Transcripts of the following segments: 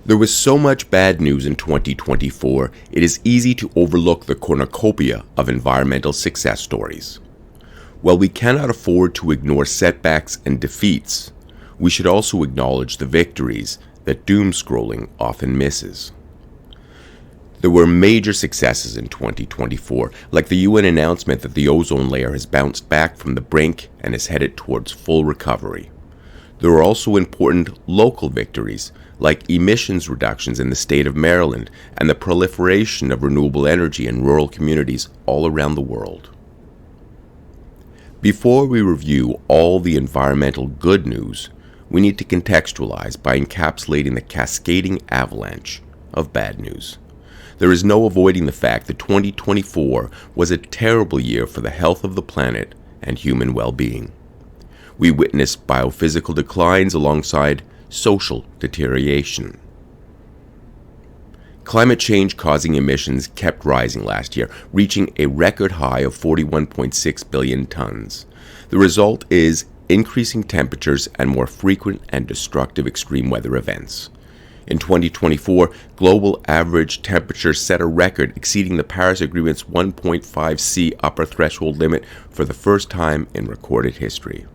There was so much bad news in 2024, it is easy to overlook the cornucopia of environmental success stories. While we cannot afford to ignore setbacks and defeats, we should also acknowledge the victories that doomscrolling often misses. There were major successes in 2024, like the UN announcement that the ozone layer has bounced back from the brink and is headed towards full recovery. There were also important local victories, like emissions reductions in the state of Maryland and the proliferation of renewable energy in rural communities all around the world. Before we review all the environmental good news, we need to contextualize by encapsulating the cascading avalanche of bad news. There is no avoiding the fact that 2024 was a terrible year for the health of the planet and human well-being. We witnessed biophysical declines alongside social deterioration. Climate change causing emissions kept rising last year, reaching a record high of 41.6 billion tons. The result is increasing temperatures and more frequent and destructive extreme weather events. In 2024, global average temperatures set a record exceeding the Paris Agreement's 1.5°C upper threshold limit for the first time in recorded history.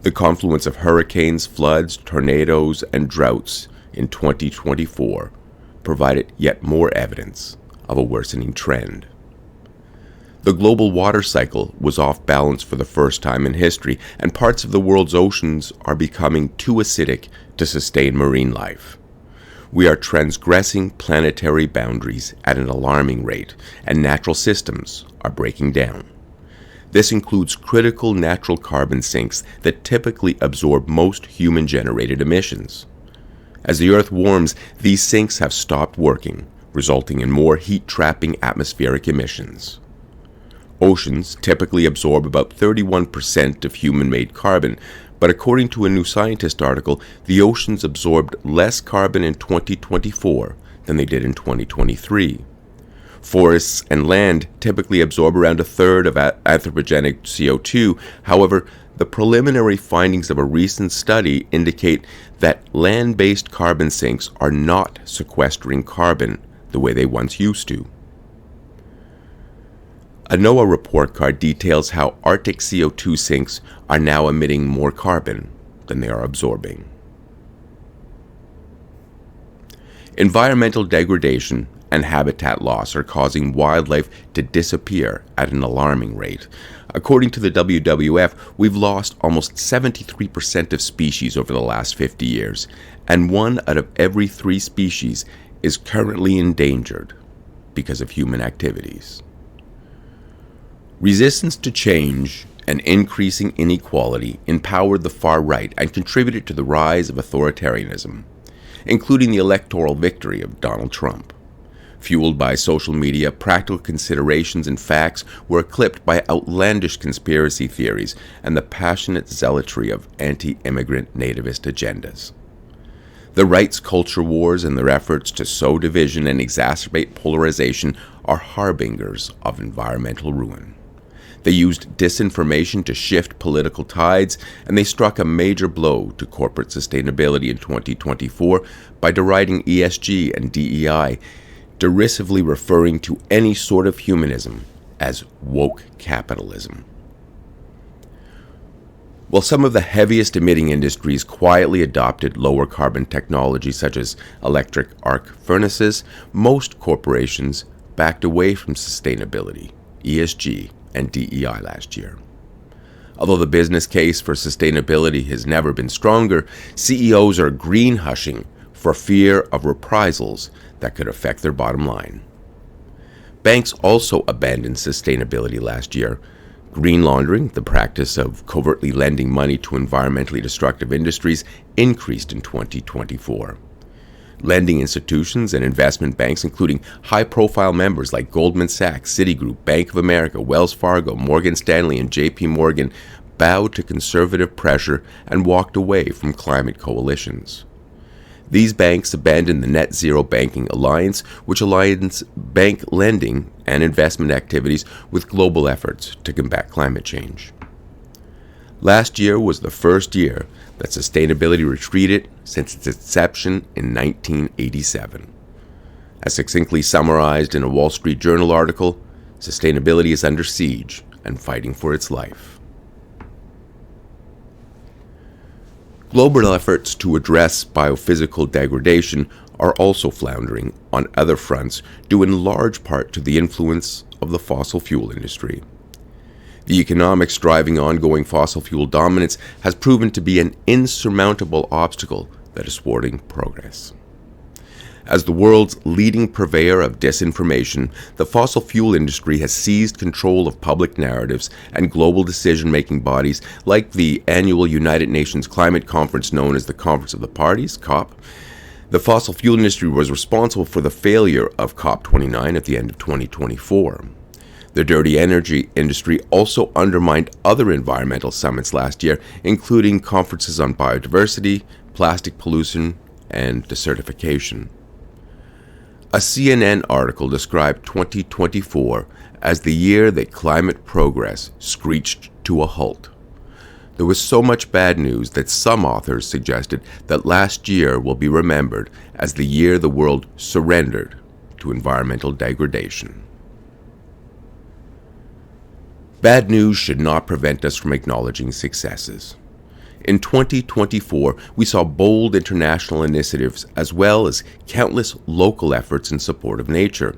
The confluence of hurricanes, floods, tornadoes, and droughts in 2024 provided yet more evidence of a worsening trend. The global water cycle was off balance for the first time in history, and parts of the world's oceans are becoming too acidic to sustain marine life. We are transgressing planetary boundaries at an alarming rate, and natural systems are breaking down. This includes critical natural carbon sinks that typically absorb most human-generated emissions. As the Earth warms, these sinks have stopped working, resulting in more heat-trapping atmospheric emissions. Oceans typically absorb about 31% of human-made carbon, but according to a New Scientist article, the oceans absorbed less carbon in 2024 than they did in 2023. Forests and land typically absorb around a third of anthropogenic CO2. However, the preliminary findings of a recent study indicate that land-based carbon sinks are not sequestering carbon the way they once used to. A NOAA report card details how Arctic CO2 sinks are now emitting more carbon than they are absorbing. Environmental degradation and habitat loss are causing wildlife to disappear at an alarming rate. According to the WWF, we've lost almost 73% of species over the last 50 years, and 1 out of every 3 species is currently endangered because of human activities. Resistance to change and increasing inequality empowered the far right and contributed to the rise of authoritarianism, including the electoral victory of Donald Trump. Fueled by social media, practical considerations and facts were eclipsed by outlandish conspiracy theories and the passionate zealotry of anti-immigrant nativist agendas. The right's culture wars and their efforts to sow division and exacerbate polarization are harbingers of environmental ruin. They used disinformation to shift political tides, and they struck a major blow to corporate sustainability in 2024 by deriding ESG and DEI, derisively referring to any sort of humanism as woke capitalism. While some of the heaviest emitting industries quietly adopted lower carbon technology such as electric arc furnaces, most corporations backed away from sustainability, ESG, and DEI last year. Although the business case for sustainability has never been stronger, CEOs are green hushing for fear of reprisals that could affect their bottom line. Banks also abandoned sustainability last year. Green laundering, the practice of covertly lending money to environmentally destructive industries, increased in 2024. Lending institutions and investment banks, including high-profile members like Goldman Sachs, Citigroup, Bank of America, Wells Fargo, Morgan Stanley, and JP Morgan, bowed to conservative pressure and walked away from climate coalitions. These banks abandoned the Net Zero Banking Alliance, which aligns bank lending and investment activities with global efforts to combat climate change. Last year was the first year that sustainability retreated since its inception in 1987. As succinctly summarized in a Wall Street Journal article, sustainability is under siege and fighting for its life. Global efforts to address biophysical degradation are also floundering on other fronts, due in large part to the influence of the fossil fuel industry. The economics driving ongoing fossil fuel dominance has proven to be an insurmountable obstacle that is thwarting progress. As the world's leading purveyor of disinformation, the fossil fuel industry has seized control of public narratives and global decision-making bodies like the annual United Nations Climate Conference known as the Conference of the Parties, COP. The fossil fuel industry was responsible for the failure of COP29 at the end of 2024. The dirty energy industry also undermined other environmental summits last year, including conferences on biodiversity, plastic pollution, and desertification. A CNN article described 2024 as the year that climate progress screeched to a halt. There was so much bad news that some authors suggested that last year will be remembered as the year the world surrendered to environmental degradation. Bad news should not prevent us from acknowledging successes. In 2024, we saw bold international initiatives as well as countless local efforts in support of nature.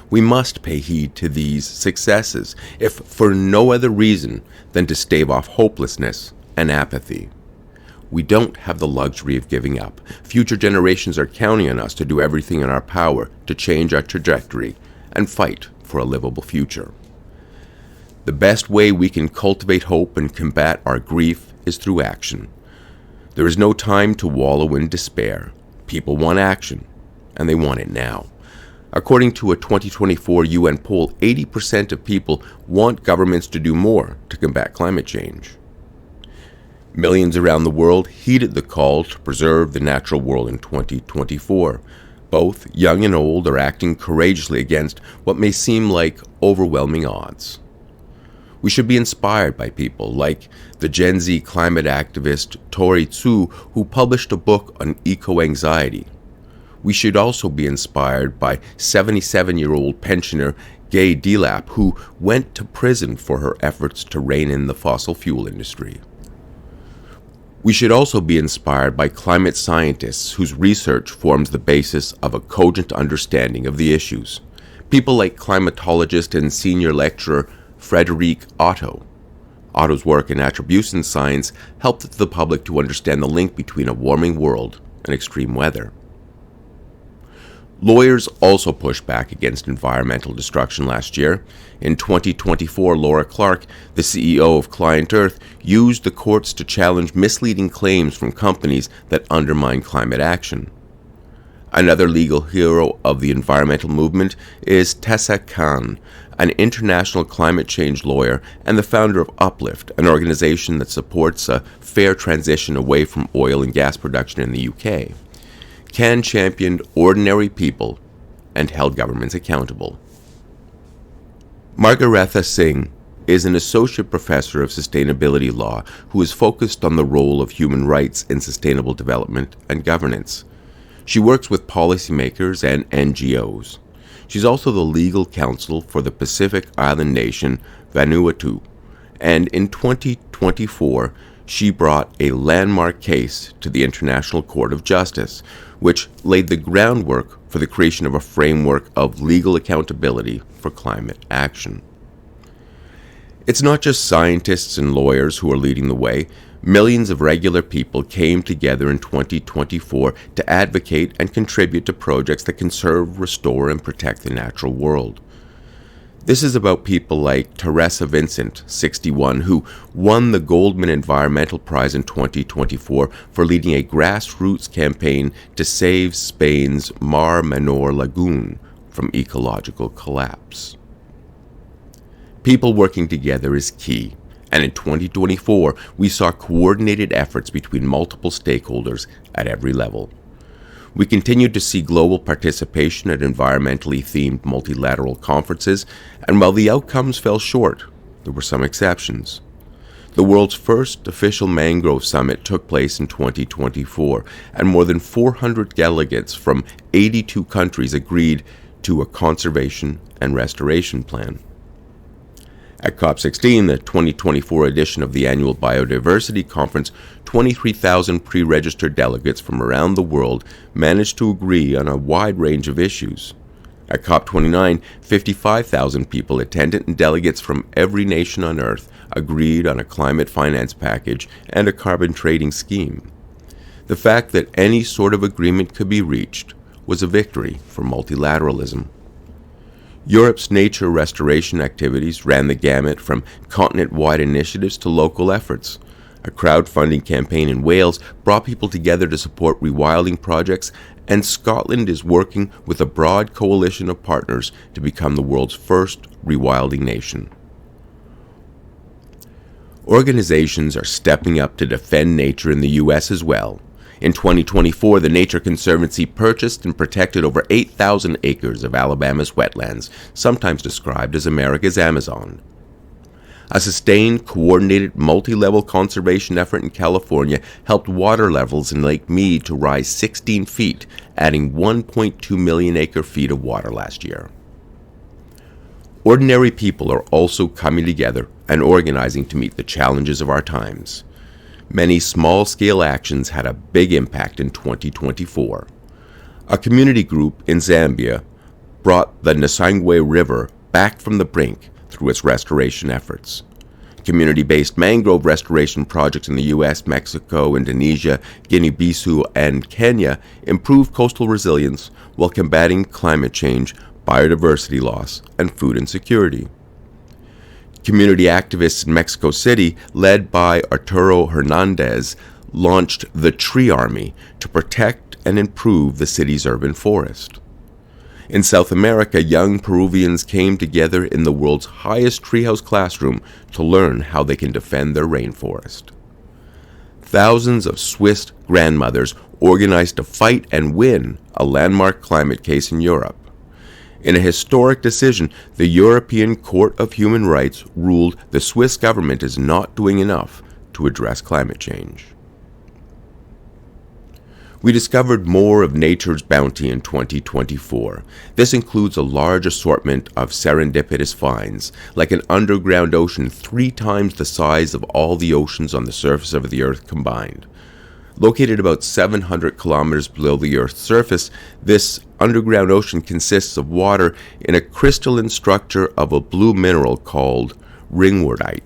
We must pay heed to these successes, if for no other reason than to stave off hopelessness and apathy. We don't have the luxury of giving up. Future generations are counting on us to do everything in our power to change our trajectory and fight for a livable future. The best way we can cultivate hope and combat our grief is through action. There is no time to wallow in despair. People want action, and they want it now. According to a 2024 UN poll, 80% of people want governments to do more to combat climate change. Millions around the world heeded the call to preserve the natural world in 2024. Both young and old are acting courageously against what may seem like overwhelming odds. We should be inspired by people like the Gen Z climate activist Tori Tsu, who published a book on eco-anxiety. We should also be inspired by 77-year-old pensioner Gay Delap, who went to prison for her efforts to rein in the fossil fuel industry. We should also be inspired by climate scientists whose research forms the basis of a cogent understanding of the issues. People like climatologist and senior lecturer Frederic Otto. Otto's work in attribution science helped the public to understand the link between a warming world and extreme weather. Lawyers also pushed back against environmental destruction last year. In 2024, Laura Clark, the CEO of Client Earth, used the courts to challenge misleading claims from companies that undermine climate action. Another legal hero of the environmental movement is Tessa Khan, an international climate change lawyer and the founder of Uplift, an organization that supports a fair transition away from oil and gas production in the UK. Khan championed ordinary people and held governments accountable. Margaretha Singh is an associate professor of sustainability law who is focused on the role of human rights in sustainable development and governance. She works with policymakers and NGOs. She's also the legal counsel for the Pacific Island nation Vanuatu, and in 2024 she brought a landmark case to the International Court of Justice, which laid the groundwork for the creation of a framework of legal accountability for climate action. It's not just scientists and lawyers who are leading the way. Millions of regular people came together in 2024 to advocate and contribute to projects that conserve, restore, and protect the natural world. This is about people like Teresa Vincent, 61, who won the Goldman Environmental Prize in 2024 for leading a grassroots campaign to save Spain's Mar Menor lagoon from ecological collapse. People working together is key. And in 2024, we saw coordinated efforts between multiple stakeholders at every level. We continued to see global participation at environmentally themed multilateral conferences, and while the outcomes fell short, there were some exceptions. The world's first official mangrove summit took place in 2024, and more than 400 delegates from 82 countries agreed to a conservation and restoration plan. At COP16, the 2024 edition of the annual Biodiversity Conference, 23,000 pre-registered delegates from around the world managed to agree on a wide range of issues. At COP29, 55,000 people attended, and delegates from every nation on Earth agreed on a climate finance package and a carbon trading scheme. The fact that any sort of agreement could be reached was a victory for multilateralism. Europe's nature restoration activities ran the gamut from continent-wide initiatives to local efforts. A crowdfunding campaign in Wales brought people together to support rewilding projects, and Scotland is working with a broad coalition of partners to become the world's first rewilding nation. Organizations are stepping up to defend nature in the U.S. as well. In 2024, the Nature Conservancy purchased and protected over 8,000 acres of Alabama's wetlands, sometimes described as America's Amazon. A sustained, coordinated, multi-level conservation effort in California helped water levels in Lake Mead to rise 16 feet, adding 1.2 million acre-feet of water last year. Ordinary people are also coming together and organizing to meet the challenges of our times. Many small-scale actions had a big impact in 2024. A community group in Zambia brought the Nasangwe River back from the brink through its restoration efforts. Community-based mangrove restoration projects in the U.S., Mexico, Indonesia, Guinea-Bissau, and Kenya improved coastal resilience while combating climate change, biodiversity loss, and food insecurity. Community activists in Mexico City, led by Arturo Hernandez, launched the Tree Army to protect and improve the city's urban forest. In South America, young Peruvians came together in the world's highest treehouse classroom to learn how they can defend their rainforest. Thousands of Swiss grandmothers organized to fight and win a landmark climate case in Europe. In a historic decision, the European Court of Human Rights ruled the Swiss government is not doing enough to address climate change. We discovered more of nature's bounty in 2024. This includes a large assortment of serendipitous finds, like an underground ocean 3 times the size of all the oceans on the surface of the Earth combined. Located about 700 kilometers below the Earth's surface, this underground ocean consists of water in a crystalline structure of a blue mineral called ringwoodite.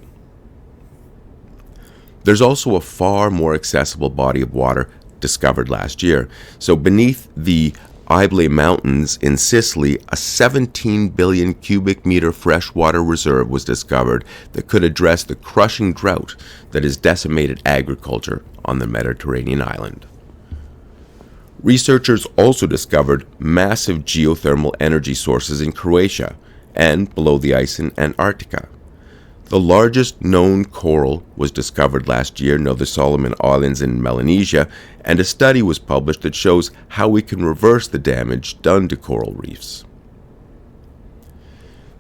There's also a far more accessible body of water discovered last year. So beneath the Ibele Mountains in Sicily, a 17 billion cubic meter freshwater reserve was discovered that could address the crushing drought that has decimated agriculture on the Mediterranean island. Researchers also discovered massive geothermal energy sources in Croatia and below the ice in Antarctica. The largest known coral was discovered last year near the Solomon Islands in Melanesia, and a study was published that shows how we can reverse the damage done to coral reefs.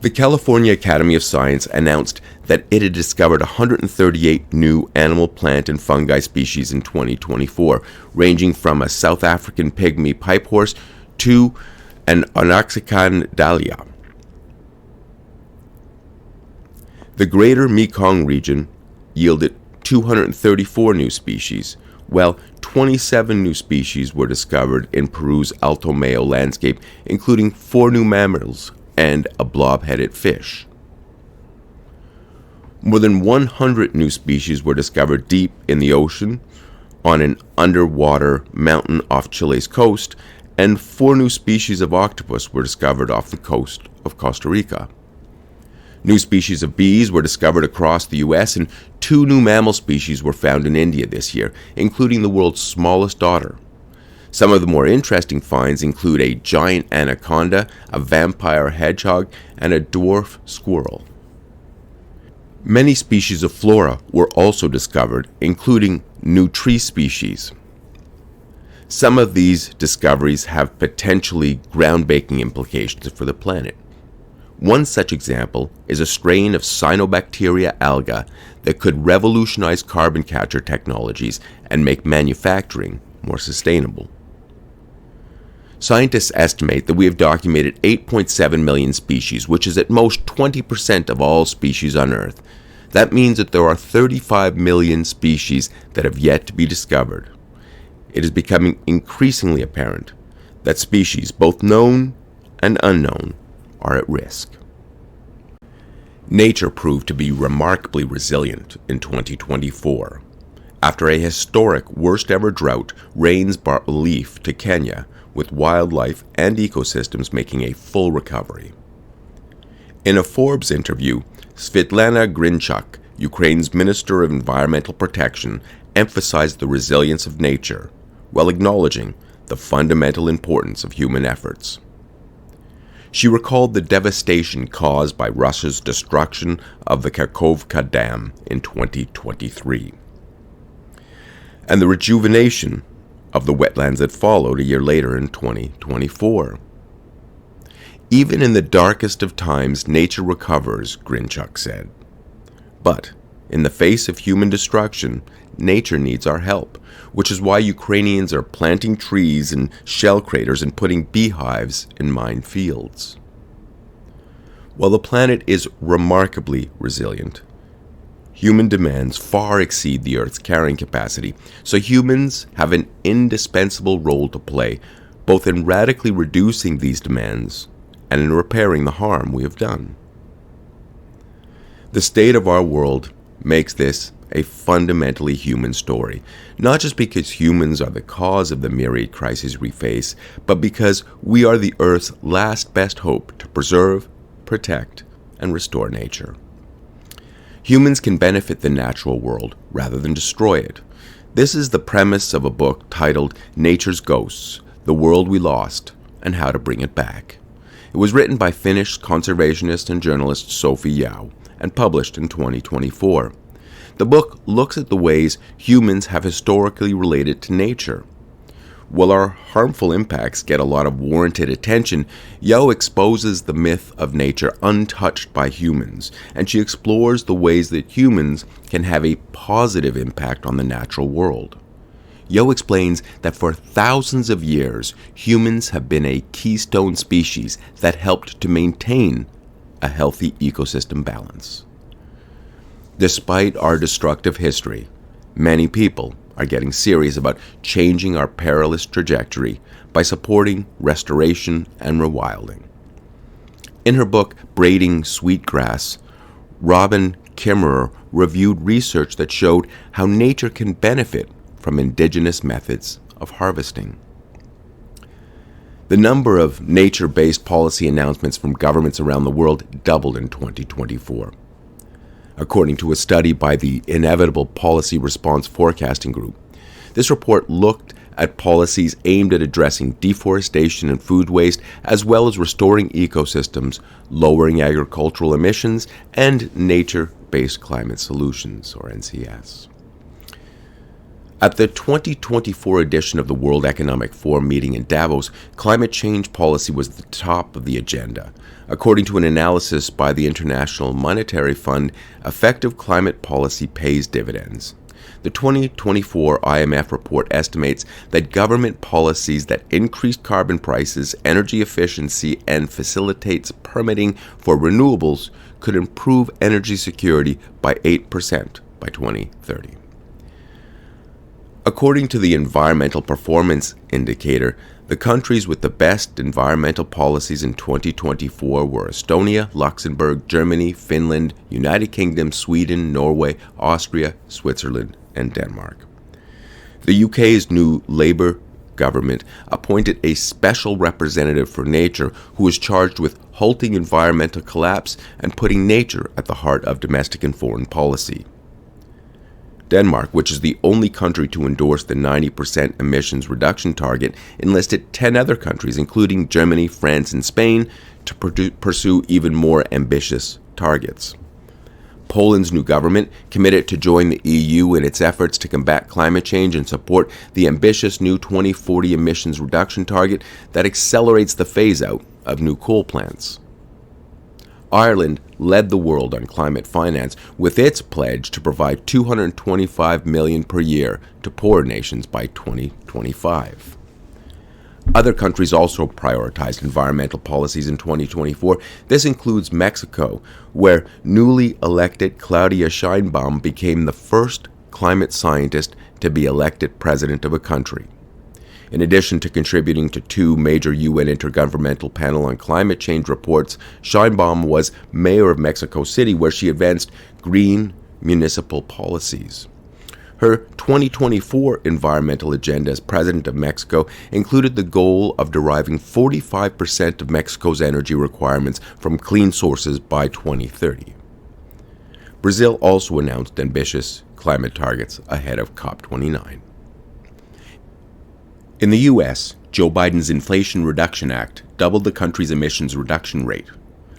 The California Academy of Science announced that it had discovered 138 new animal, plant, and fungi species in 2024, ranging from a South African pygmy pipe horse to an Onaxican dahlia. The greater Mekong region yielded 234 new species, while 27 new species were discovered in Peru's Alto Mayo landscape, including 4 new mammals and a blob-headed fish. More than 100 new species were discovered deep in the ocean on an underwater mountain off Chile's coast, and 4 new species of octopus were discovered off the coast of Costa Rica. New species of bees were discovered across the U.S., and 2 new mammal species were found in India this year, including the world's smallest otter. Some of the more interesting finds include a giant anaconda, a vampire hedgehog, and a dwarf squirrel. Many species of flora were also discovered, including new tree species. Some of these discoveries have potentially groundbreaking implications for the planet. One such example is a strain of cyanobacteria alga that could revolutionize carbon capture technologies and make manufacturing more sustainable. Scientists estimate that we have documented 8.7 million species, which is at most 20% of all species on Earth. That means that there are 35 million species that have yet to be discovered. It is becoming increasingly apparent that species, both known and unknown, are at risk. Nature proved to be remarkably resilient in 2024. After a historic worst-ever drought, rains brought relief to Kenya, with wildlife and ecosystems making a full recovery. In a Forbes interview, Svitlana Grinchuk, Ukraine's Minister of Environmental Protection, emphasized the resilience of nature, while acknowledging the fundamental importance of human efforts. She recalled the devastation caused by Russia's destruction of the Kakhovka Dam in 2023, and the rejuvenation of the wetlands that followed a year later in 2024. Even in the darkest of times, nature recovers, Grinchuk said. But in the face of human destruction, nature needs our help, which is why Ukrainians are planting trees in shell craters and putting beehives in mine fields. While the planet is remarkably resilient, human demands far exceed the Earth's carrying capacity, so humans have an indispensable role to play, both in radically reducing these demands and in repairing the harm we have done. The state of our world makes this a fundamentally human story, not just because humans are the cause of the myriad crises we face, but because we are the Earth's last best hope to preserve, protect, and restore nature. Humans can benefit the natural world rather than destroy it. This is the premise of a book titled Nature's Ghosts: The World We Lost and How to Bring It Back. It was written by Finnish conservationist and journalist Sophie Yao and published in 2024. The book looks at the ways humans have historically related to nature. While our harmful impacts get a lot of warranted attention, Yao exposes the myth of nature untouched by humans, and she explores the ways that humans can have a positive impact on the natural world. Yao explains that for thousands of years, humans have been a keystone species that helped to maintain a healthy ecosystem balance. Despite our destructive history, many people are getting serious about changing our perilous trajectory by supporting restoration and rewilding. In her book, Braiding Sweetgrass, Robin Kimmerer reviewed research that showed how nature can benefit from indigenous methods of harvesting. The number of nature-based policy announcements from governments around the world doubled in 2024. According to a study by the Inevitable Policy Response Forecasting Group, this report looked at policies aimed at addressing deforestation and food waste, as well as restoring ecosystems, lowering agricultural emissions, and nature-based climate solutions, or NCS. At the 2024 edition of the World Economic Forum meeting in Davos, climate change policy was at the top of the agenda. According to an analysis by the International Monetary Fund, effective climate policy pays dividends. The 2024 IMF report estimates that government policies that increase carbon prices, energy efficiency, and facilitates permitting for renewables could improve energy security by 8% by 2030. According to the Environmental Performance Indicator, the countries with the best environmental policies in 2024 were Estonia, Luxembourg, Germany, Finland, United Kingdom, Sweden, Norway, Austria, Switzerland, and Denmark. The UK's new Labour government appointed a special representative for nature who is charged with halting environmental collapse and putting nature at the heart of domestic and foreign policy. Denmark, which is the only country to endorse the 90% emissions reduction target, enlisted 10 other countries, including Germany, France, and Spain, to pursue even more ambitious targets. Poland's new government committed to join the EU in its efforts to combat climate change and support the ambitious new 2040 emissions reduction target that accelerates the phase-out of new coal plants. Ireland led the world on climate finance with its pledge to provide $225 million per year to poor nations by 2025. Other countries also prioritized environmental policies in 2024. This includes Mexico, where newly elected Claudia Sheinbaum became the first climate scientist to be elected president of a country. In addition to contributing to 2 major UN Intergovernmental Panel on Climate Change reports, Sheinbaum was mayor of Mexico City, where she advanced green municipal policies. Her 2024 environmental agenda as president of Mexico included the goal of deriving 45% of Mexico's energy requirements from clean sources by 2030. Brazil also announced ambitious climate targets ahead of COP29. In the U.S., Joe Biden's Inflation Reduction Act doubled the country's emissions reduction rate.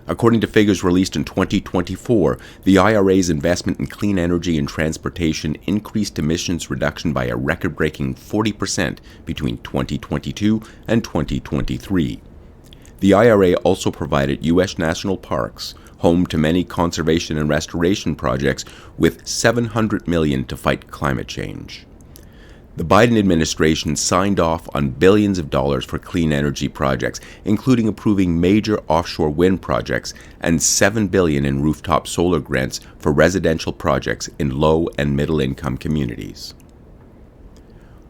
According to figures released in 2024, the IRA's investment in clean energy and transportation increased emissions reduction by a record-breaking 40% between 2022 and 2023. The IRA also provided U.S. national parks, home to many conservation and restoration projects, with $700 million to fight climate change. The Biden administration signed off on billions of dollars for clean energy projects, including approving major offshore wind projects and $7 billion in rooftop solar grants for residential projects in low and middle-income communities.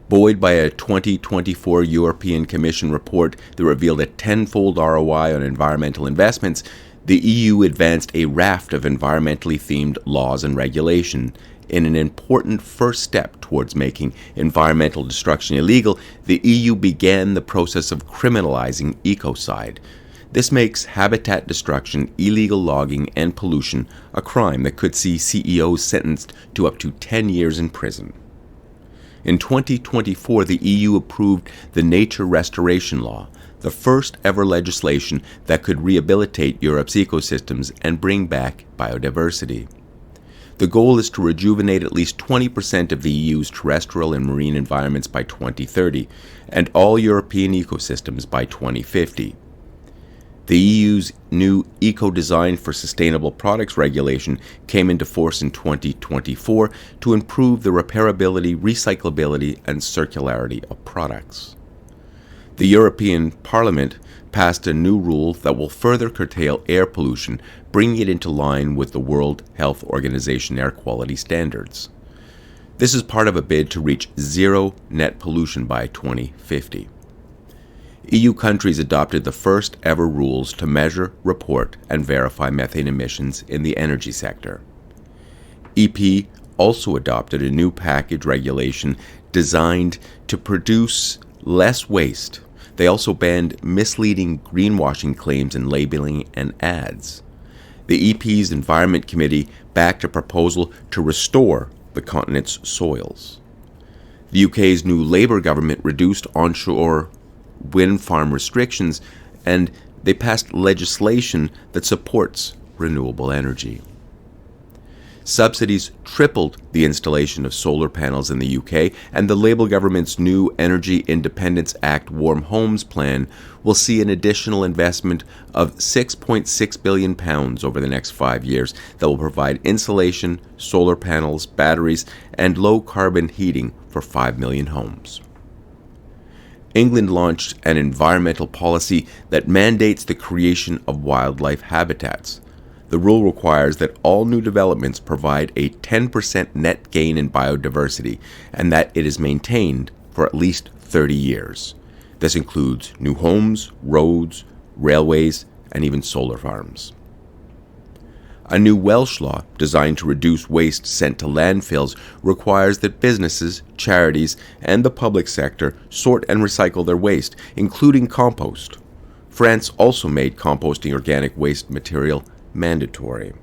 Buoyed by a 2024 European Commission report that revealed a tenfold ROI on environmental investments, the EU advanced a raft of environmentally themed laws and regulation. In an important first step towards making environmental destruction illegal, the EU began the process of criminalizing ecocide. This makes habitat destruction, illegal logging, and pollution a crime that could see CEOs sentenced to up to 10 years in prison. In 2024, the EU approved the Nature Restoration Law, the first ever legislation that could rehabilitate Europe's ecosystems and bring back biodiversity. The goal is to rejuvenate at least 20% of the EU's terrestrial and marine environments by 2030, and all European ecosystems by 2050. The EU's new Eco-Design for Sustainable Products regulation came into force in 2024 to improve the repairability, recyclability, and circularity of products. The European Parliament passed a new rule that will further curtail air pollution, bringing it into line with the World Health Organization air quality standards. This is part of a bid to reach zero net pollution by 2050. EU countries adopted the first ever rules to measure, report, and verify methane emissions in the energy sector. EP also adopted a new package regulation designed to produce less waste. They also banned misleading greenwashing claims in labeling and ads. The EP's Environment Committee backed a proposal to restore the continent's soils. The UK's new Labour government reduced onshore wind farm restrictions, and they passed legislation that supports renewable energy. Subsidies tripled the installation of solar panels in the UK, and the Labour government's new Energy Independence Act Warm Homes plan will see an additional investment of £6.6 billion over the next 5 years that will provide insulation, solar panels, batteries, and low-carbon heating for 5 million homes. England launched an environmental policy that mandates the creation of wildlife habitats. The rule requires that all new developments provide a 10% net gain in biodiversity and that it is maintained for at least 30 years. This includes new homes, roads, railways, and even solar farms. A new Welsh law designed to reduce waste sent to landfills requires that businesses, charities, and the public sector sort and recycle their waste, including compost. France also made composting organic waste material mandatory.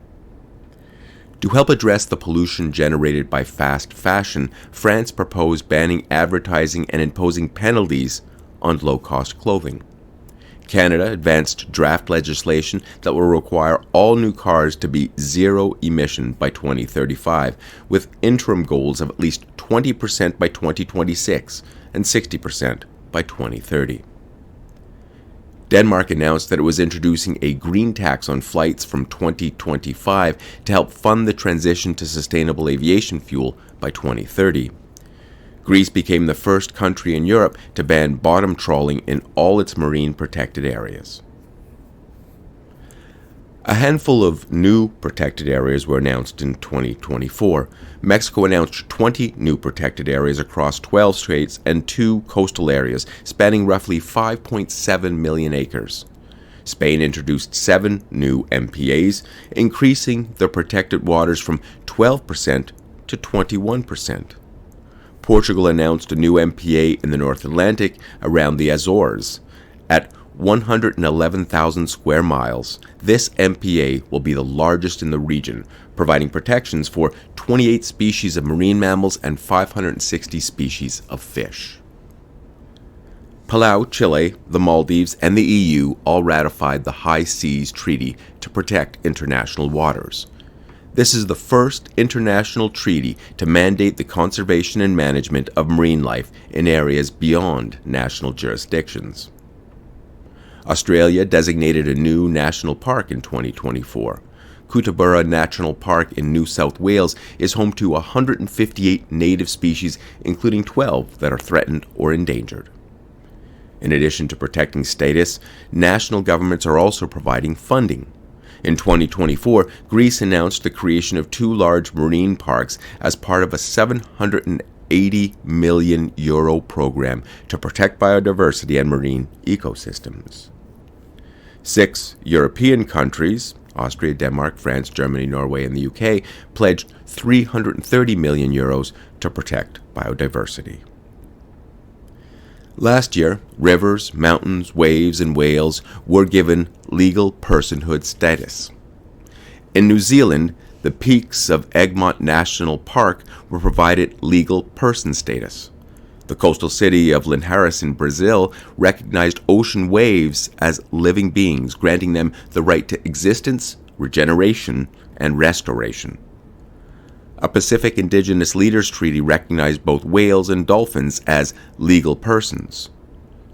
To help address the pollution generated by fast fashion, France proposed banning advertising and imposing penalties on low-cost clothing. Canada advanced draft legislation that will require all new cars to be zero emission by 2035, with interim goals of at least 20% by 2026 and 60% by 2030. Denmark announced that it was introducing a green tax on flights from 2025 to help fund the transition to sustainable aviation fuel by 2030. Greece became the first country in Europe to ban bottom trawling in all its marine protected areas. A handful of new protected areas were announced in 2024. Mexico announced 20 new protected areas across 12 states and 2 coastal areas, spanning roughly 5.7 million acres. Spain introduced 7 new MPAs, increasing the protected waters from 12% to 21%. Portugal announced a new MPA in the North Atlantic around the Azores. At 111,000 square miles, this MPA will be the largest in the region, providing protections for 28 species of marine mammals and 560 species of fish. Palau, Chile, the Maldives, and the EU all ratified the High Seas Treaty to protect international waters. This is the first international treaty to mandate the conservation and management of marine life in areas beyond national jurisdictions. Australia designated a new national park in 2024. Kookaburra National Park in New South Wales is home to 158 native species, including 12 that are threatened or endangered. In addition to protecting status, national governments are also providing funding. In 2024, Greece announced the creation of 2 large marine parks as part of a €780 million program to protect biodiversity and marine ecosystems. 6 European countries, Austria, Denmark, France, Germany, Norway, and the UK, pledged €330 million to protect biodiversity. Last year, rivers, mountains, waves, and whales were given legal personhood status. In New Zealand, the peaks of Egmont National Park were provided legal person status. The coastal city of Linhares in Brazil recognized ocean waves as living beings, granting them the right to existence, regeneration, and restoration. A Pacific Indigenous Leaders Treaty recognized both whales and dolphins as legal persons.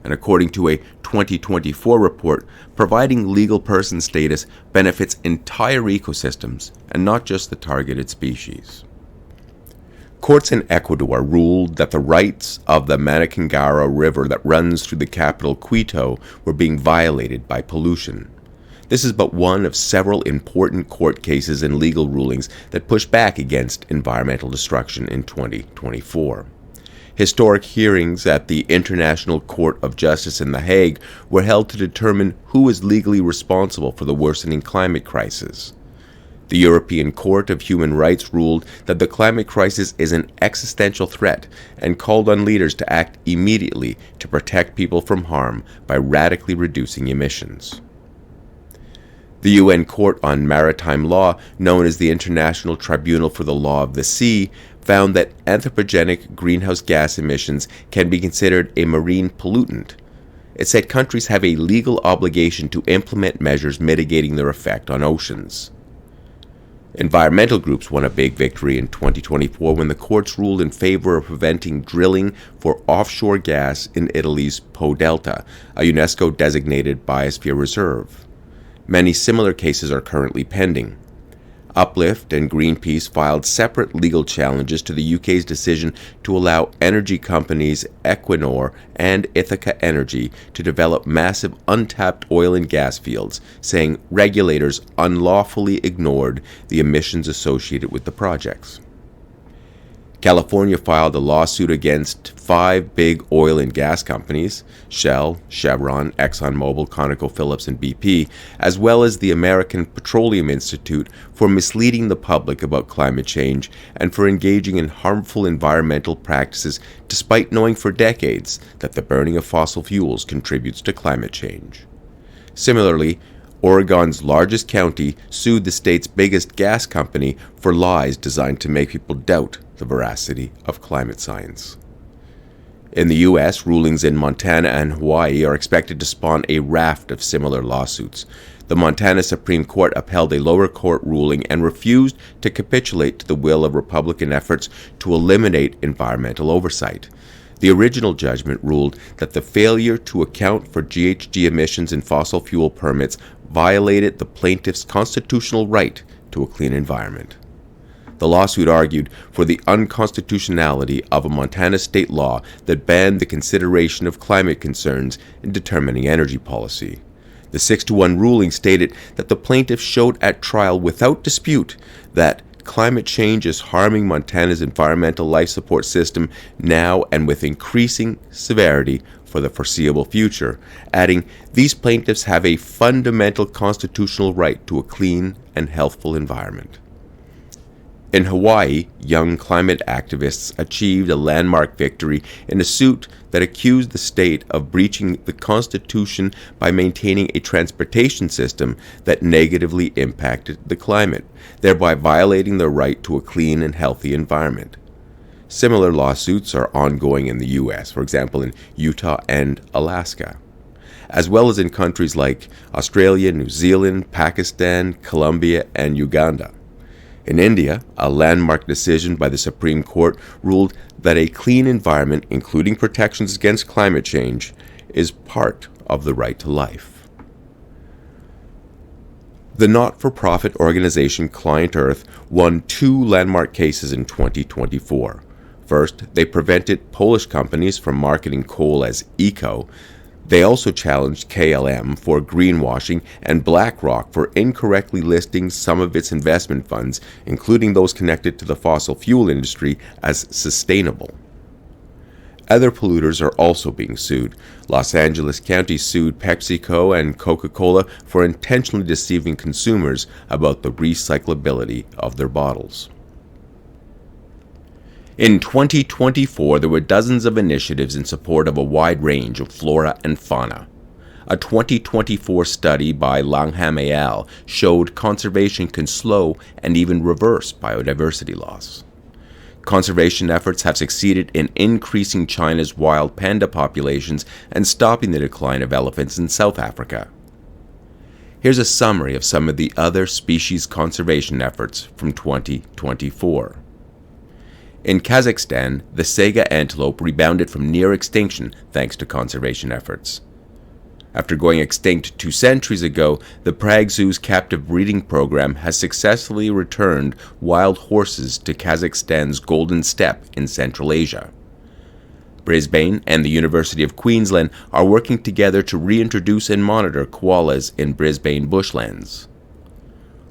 And according to a 2024 report, providing legal person status benefits entire ecosystems and not just the targeted species. Courts in Ecuador ruled that the rights of the Manacangara River that runs through the capital Quito were being violated by pollution. This is but one of several important court cases and legal rulings that push back against environmental destruction in 2024. Historic hearings at the International Court of Justice in The Hague were held to determine who is legally responsible for the worsening climate crisis. The European Court of Human Rights ruled that the climate crisis is an existential threat and called on leaders to act immediately to protect people from harm by radically reducing emissions. The UN Court on Maritime Law, known as the International Tribunal for the Law of the Sea, found that anthropogenic greenhouse gas emissions can be considered a marine pollutant. It said countries have a legal obligation to implement measures mitigating their effect on oceans. Environmental groups won a big victory in 2024 when the courts ruled in favor of preventing drilling for offshore gas in Italy's Po Delta, a UNESCO-designated biosphere reserve. Many similar cases are currently pending. Uplift and Greenpeace filed separate legal challenges to the UK's decision to allow energy companies Equinor and Ithaca Energy to develop massive untapped oil and gas fields, saying regulators unlawfully ignored the emissions associated with the projects. California filed a lawsuit against 5 big oil and gas companies, Shell, Chevron, ExxonMobil, ConocoPhillips, and BP, as well as the American Petroleum Institute for misleading the public about climate change and for engaging in harmful environmental practices despite knowing for decades that the burning of fossil fuels contributes to climate change. Similarly, Oregon's largest county sued the state's biggest gas company for lies designed to make people doubt the veracity of climate science. In the U.S., rulings in Montana and Hawaii are expected to spawn a raft of similar lawsuits. The Montana Supreme Court upheld a lower court ruling and refused to capitulate to the will of Republican efforts to eliminate environmental oversight. The original judgment ruled that the failure to account for GHG emissions in fossil fuel permits violated the plaintiff's constitutional right to a clean environment. The lawsuit argued for the unconstitutionality of a Montana state law that banned the consideration of climate concerns in determining energy policy. The 6-1 ruling stated that the plaintiff showed at trial without dispute that climate change is harming Montana's environmental life support system now and with increasing severity for the foreseeable future, adding, "These plaintiffs have a fundamental constitutional right to a clean and healthful environment." In Hawaii, young climate activists achieved a landmark victory in a suit that accused the state of breaching the Constitution by maintaining a transportation system that negatively impacted the climate, thereby violating their right to a clean and healthy environment. Similar lawsuits are ongoing in the U.S., for example in Utah and Alaska, as well as in countries like Australia, New Zealand, Pakistan, Colombia, and Uganda. In India, a landmark decision by the Supreme Court ruled that a clean environment, including protections against climate change, is part of the right to life. The not-for-profit organization Client Earth won 2 landmark cases in 2024. First, they prevented Polish companies from marketing coal as eco. They also challenged KLM for greenwashing and BlackRock for incorrectly listing some of its investment funds, including those connected to the fossil fuel industry, as sustainable. Other polluters are also being sued. Los Angeles County sued PepsiCo and Coca-Cola for intentionally deceiving consumers about the recyclability of their bottles. In 2024, there were dozens of initiatives in support of a wide range of flora and fauna. A 2024 study by Langham et al. Showed conservation can slow and even reverse biodiversity loss. Conservation efforts have succeeded in increasing China's wild panda populations and stopping the decline of elephants in South Africa. Here's a summary of some of the other species conservation efforts from 2024. In Kazakhstan, the Saiga antelope rebounded from near extinction thanks to conservation efforts. After going extinct 2 centuries ago, the Prague Zoo's captive breeding program has successfully returned wild horses to Kazakhstan's Golden Steppe in Central Asia. Brisbane and the University of Queensland are working together to reintroduce and monitor koalas in Brisbane bushlands.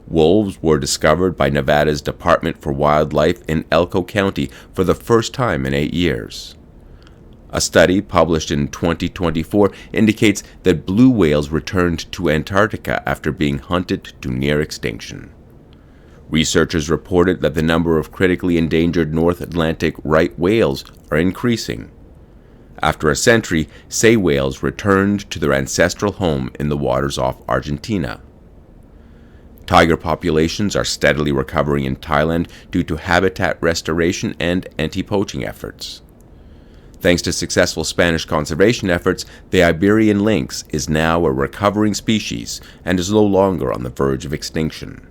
Wolves were discovered by Nevada's Department for Wildlife in Elko County for the first time in 8 years. A study published in 2024 indicates that blue whales returned to Antarctica after being hunted to near extinction. Researchers reported that the number of critically endangered North Atlantic right whales are increasing. After a century, sei whales returned to their ancestral home in the waters off Argentina. Tiger populations are steadily recovering in Thailand due to habitat restoration and anti-poaching efforts. Thanks to successful Spanish conservation efforts, the Iberian lynx is now a recovering species and is no longer on the verge of extinction.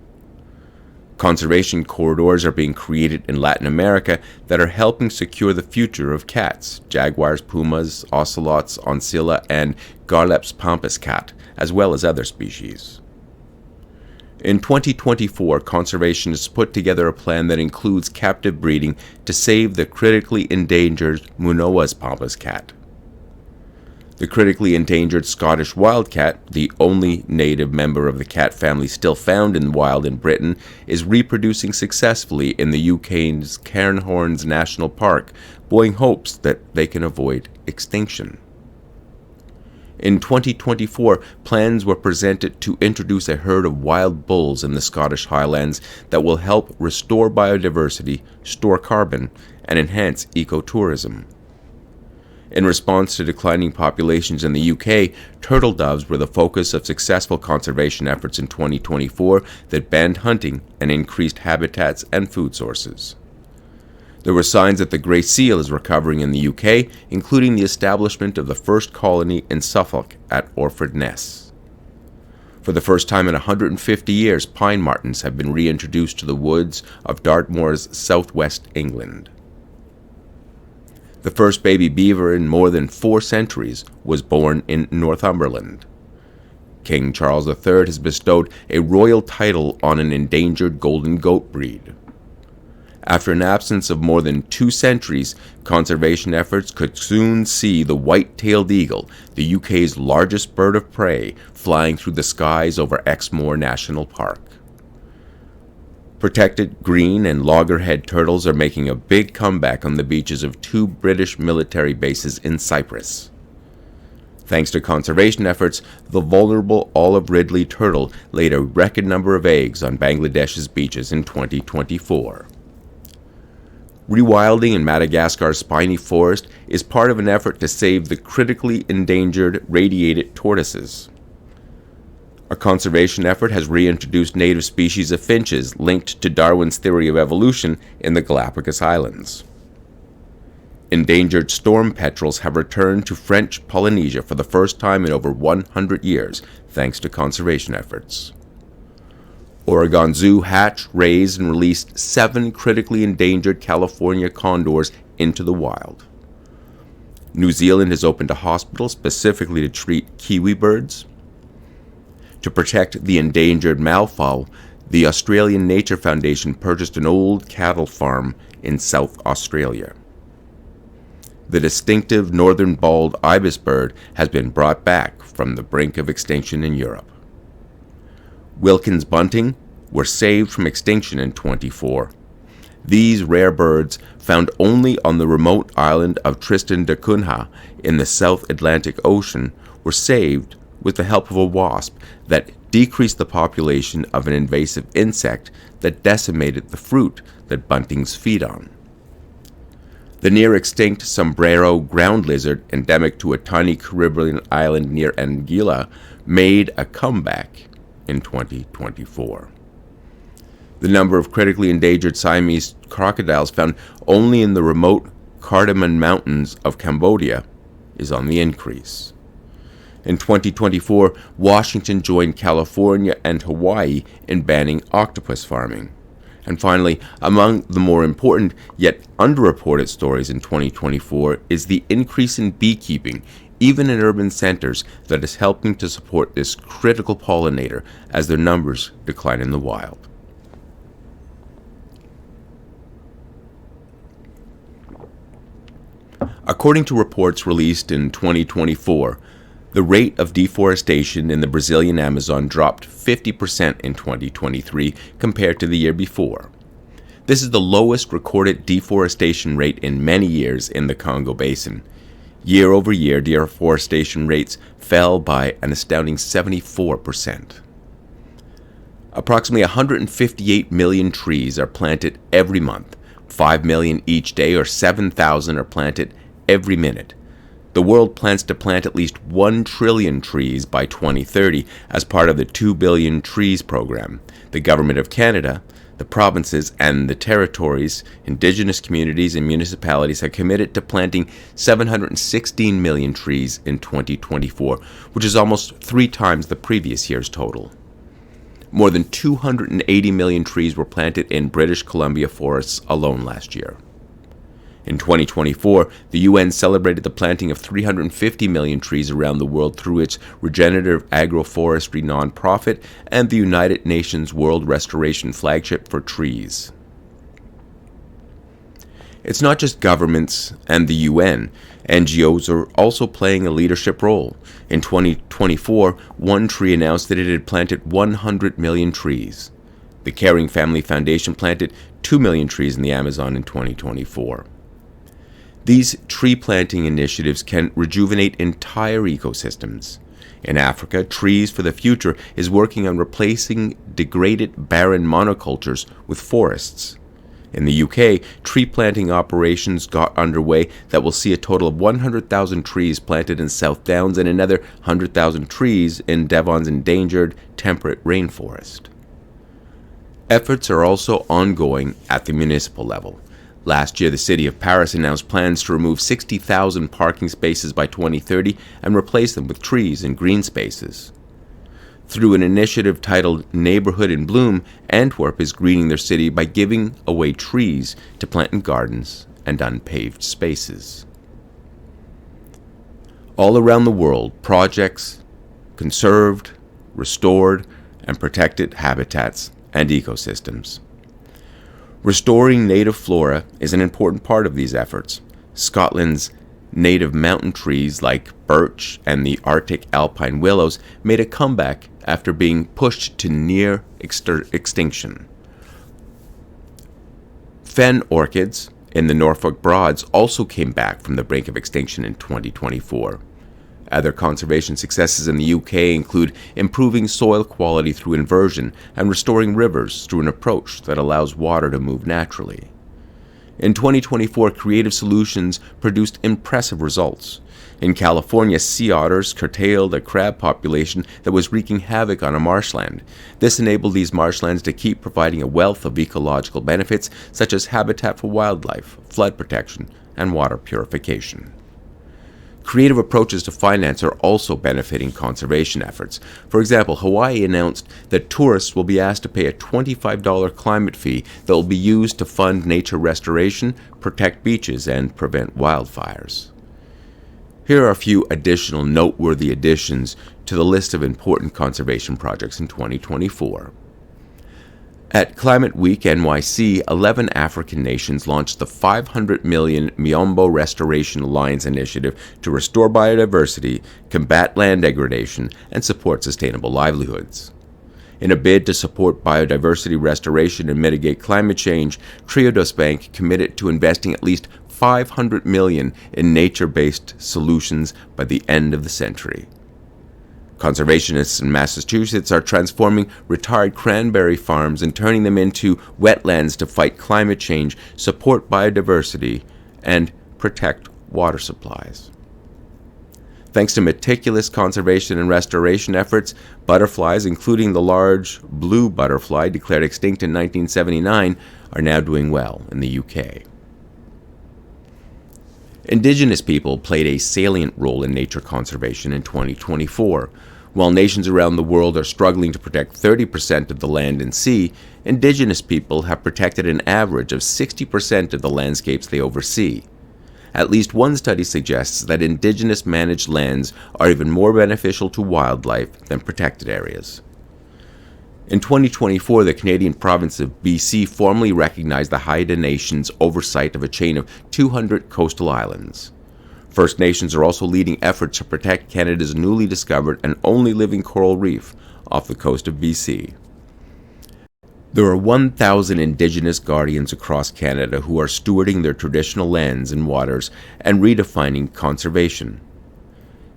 Conservation corridors are being created in Latin America that are helping secure the future of cats, jaguars, pumas, ocelots, oncilla, and Garleps pampas cat, as well as other species. In 2024, conservationists put together a plan that includes captive breeding to save the critically endangered Munoa's pampas cat. The critically endangered Scottish wildcat, the only native member of the cat family still found in the wild in Britain, is reproducing successfully in the UK's Cairnhorns National Park, buoying hopes that they can avoid extinction. In 2024, plans were presented to introduce a herd of wild bulls in the Scottish Highlands that will help restore biodiversity, store carbon, and enhance ecotourism. In response to declining populations in the UK, turtle doves were the focus of successful conservation efforts in 2024 that banned hunting and increased habitats and food sources. There were signs that the grey seal is recovering in the UK, including the establishment of the first colony in Suffolk at Orford Ness. For the first time in 150 years, pine martens have been reintroduced to the woods of Dartmoor's southwest England. The first baby beaver in more than 4 centuries was born in Northumberland. King Charles III has bestowed a royal title on an endangered golden goat breed. After an absence of more than 2 centuries, conservation efforts could soon see the white-tailed eagle, the UK's largest bird of prey, flying through the skies over Exmoor National Park. Protected green and loggerhead turtles are making a big comeback on the beaches of 2 British military bases in Cyprus. Thanks to conservation efforts, the vulnerable olive ridley turtle laid a record number of eggs on Bangladesh's beaches in 2024. Rewilding in Madagascar's spiny forest is part of an effort to save the critically endangered radiated tortoises. A conservation effort has reintroduced native species of finches linked to Darwin's theory of evolution in the Galapagos Islands. Endangered storm petrels have returned to French Polynesia for the first time in over 100 years, thanks to conservation efforts. Oregon Zoo hatched, raised, and released 7 critically endangered California condors into the wild. New Zealand has opened a hospital specifically to treat kiwi birds. To protect the endangered malfowl, the Australian Nature Foundation purchased an old cattle farm in South Australia. The distinctive northern bald ibis bird has been brought back from the brink of extinction in Europe. Wilkins bunting were saved from extinction in 2024. These rare birds, found only on the remote island of Tristan da Cunha in the South Atlantic Ocean, were saved with the help of a wasp that decreased the population of an invasive insect that decimated the fruit that buntings feed on. The near-extinct sombrero ground lizard, endemic to a tiny Caribbean island near Anguilla, made a comeback in 2024. The number of critically endangered Siamese crocodiles found only in the remote Cardamom Mountains of Cambodia is on the increase. In 2024, Washington joined California and Hawaii in banning octopus farming. And finally, among the more important yet underreported stories in 2024 is the increase in beekeeping, even in urban centers, that is helping to support this critical pollinator as their numbers decline in the wild. According to reports released in 2024, the rate of deforestation in the Brazilian Amazon dropped 50% in 2023 compared to the year before. This is the lowest recorded deforestation rate in many years in the Congo Basin. Year over year, deforestation rates fell by an astounding 74%. Approximately 158 million trees are planted every month. 5 million each day, or 7,000, are planted every minute. The world plans to plant at least 1 trillion trees by 2030 as part of the 2 billion trees program. The Government of Canada, the provinces and the territories, indigenous communities and municipalities have committed to planting 716 million trees in 2024, which is almost 3 times the previous year's total. More than 280 million trees were planted in British Columbia forests alone last year. In 2024, the UN celebrated the planting of 350 million trees around the world through its regenerative agroforestry nonprofit and the United Nations World Restoration Flagship for Trees. It's not just governments and the UN. NGOs are also playing a leadership role. In 2024, One Tree announced that it had planted 100 million trees. The Caring Family Foundation planted 2 million trees in the Amazon in 2024. These tree planting initiatives can rejuvenate entire ecosystems. In Africa, Trees for the Future is working on replacing degraded barren monocultures with forests. In the UK, tree planting operations got underway that will see a total of 100,000 trees planted in South Downs and another 100,000 trees in Devon's endangered temperate rainforest. Efforts are also ongoing at the municipal level. Last year, the city of Paris announced plans to remove 60,000 parking spaces by 2030 and replace them with trees and green spaces. Through an initiative titled Neighborhood in Bloom, Antwerp is greening their city by giving away trees to plant in gardens and unpaved spaces. All around the world, projects conserved, restored, and protected habitats and ecosystems. Restoring native flora is an important part of these efforts. Scotland's native mountain trees like birch and the Arctic alpine willows made a comeback after being pushed to near extinction. Fen orchids in the Norfolk Broads also came back from the brink of extinction in 2024. Other conservation successes in the UK include improving soil quality through inversion and restoring rivers through an approach that allows water to move naturally. In 2024, creative solutions produced impressive results. In California, sea otters curtailed a crab population that was wreaking havoc on a marshland. This enabled these marshlands to keep providing a wealth of ecological benefits such as habitat for wildlife, flood protection, and water purification. Creative approaches to finance are also benefiting conservation efforts. For example, Hawaii announced that tourists will be asked to pay a $25 climate fee that will be used to fund nature restoration, protect beaches, and prevent wildfires. Here are a few additional noteworthy additions to the list of important conservation projects in 2024. At Climate Week NYC, 11 African nations launched the $500 million Miombo Restoration Alliance initiative to restore biodiversity, combat land degradation, and support sustainable livelihoods. In a bid to support biodiversity restoration and mitigate climate change, Triodos Bank committed to investing at least $500 million in nature-based solutions by the end of the century. Conservationists in Massachusetts are transforming retired cranberry farms and turning them into wetlands to fight climate change, support biodiversity, and protect water supplies. Thanks to meticulous conservation and restoration efforts, butterflies, including the large blue butterfly declared extinct in 1979, are now doing well in the UK. Indigenous people played a salient role in nature conservation in 2024. While nations around the world are struggling to protect 30% of the land and sea, Indigenous people have protected an average of 60% of the landscapes they oversee. At least one study suggests that Indigenous managed lands are even more beneficial to wildlife than protected areas. In 2024, the Canadian province of BC formally recognized the Haida Nation's oversight of a chain of 200 coastal islands. First Nations are also leading efforts to protect Canada's newly discovered and only living coral reef off the coast of BC. There are 1,000 Indigenous guardians across Canada who are stewarding their traditional lands and waters and redefining conservation.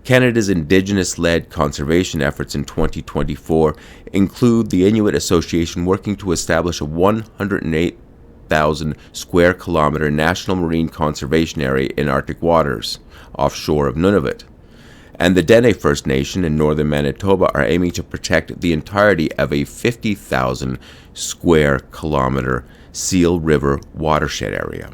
Canada's Indigenous-led conservation efforts in 2024 include the Inuit Association working to establish a 108,000 square kilometer national marine conservation area in Arctic waters, offshore of Nunavut. And the Dene First Nation in northern Manitoba are aiming to protect the entirety of a 50,000 square kilometer Seal River watershed area.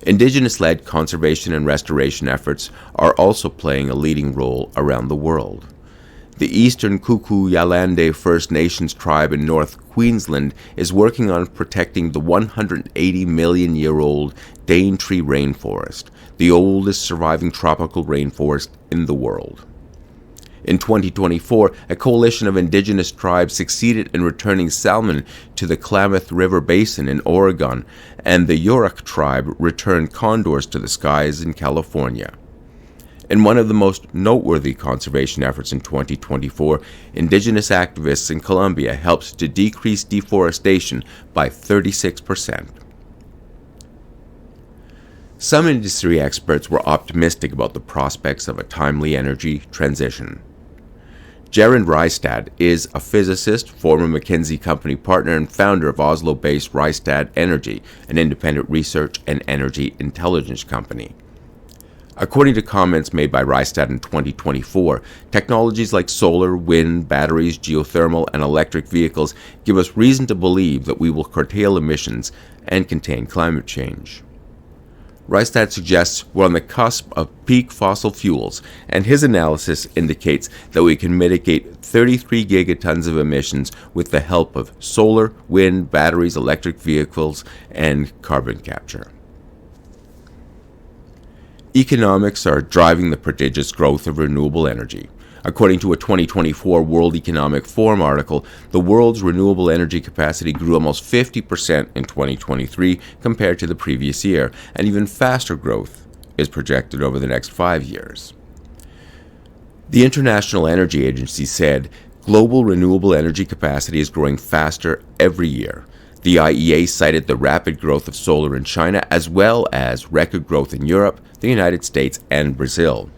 Indigenous-led conservation and restoration efforts are also playing a leading role around the world. The Eastern Kuku-Yalande First Nations tribe in North Queensland is working on protecting the 180-million-year-old Daintree rainforest, the oldest surviving tropical rainforest in the world. In 2024, a coalition of indigenous tribes succeeded in returning salmon to the Klamath River Basin in Oregon, and the Yurok tribe returned condors to the skies in California. In one of the most noteworthy conservation efforts in 2024, indigenous activists in Colombia helped to decrease deforestation by 36%. Some industry experts were optimistic about the prospects of a timely energy transition. Gerard Rystad is a physicist, former McKinsey company partner, and founder of Oslo-based Rystad Energy, an independent research and energy intelligence company. According to comments made by Rystad in 2024, technologies like solar, wind, batteries, geothermal, and electric vehicles give us reason to believe that we will curtail emissions and contain climate change. Rystad suggests we're on the cusp of peak fossil fuels, and his analysis indicates that we can mitigate 33 gigatons of emissions with the help of solar, wind, batteries, electric vehicles, and carbon capture. Economics are driving the prodigious growth of renewable energy. According to a 2024 World Economic Forum article, the world's renewable energy capacity grew almost 50% in 2023 compared to the previous year, and even faster growth is projected over the next 5 years. The International Energy Agency said global renewable energy capacity is growing faster every year. The IEA cited the rapid growth of solar in China as well as record growth in Europe, the United States, and Brazil.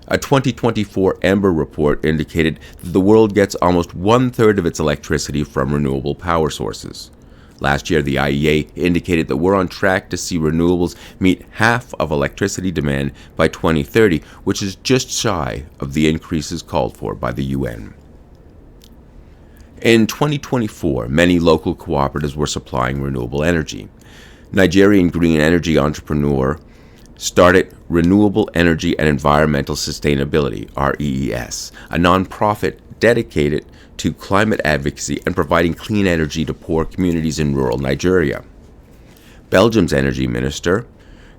A 2024 Ember report indicated that the world gets almost one-third of its electricity from renewable power sources. Last year, the IEA indicated that we're on track to see renewables meet half of electricity demand by 2030, which is just shy of the increases called for by the UN. In 2024, many local cooperatives were supplying renewable energy. Nigerian green energy entrepreneur started Renewable Energy and Environmental Sustainability, REES, a nonprofit dedicated to climate advocacy and providing clean energy to poor communities in rural Nigeria. Belgium's energy minister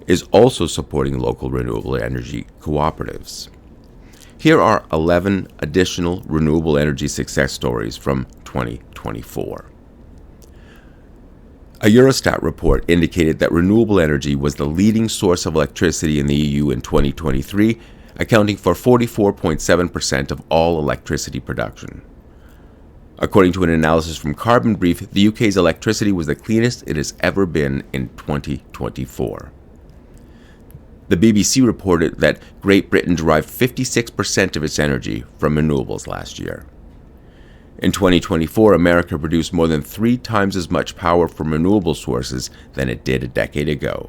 is also supporting local renewable energy cooperatives. Here are 11 additional renewable energy success stories from 2024. A Eurostat report indicated that renewable energy was the leading source of electricity in the EU in 2023, accounting for 44.7% of all electricity production. According to an analysis from Carbon Brief, the UK's electricity was the cleanest it has ever been in 2024. The BBC reported that Great Britain derived 56% of its energy from renewables last year. In 2024, America produced more than 3 times as much power from renewable sources than it did a decade ago.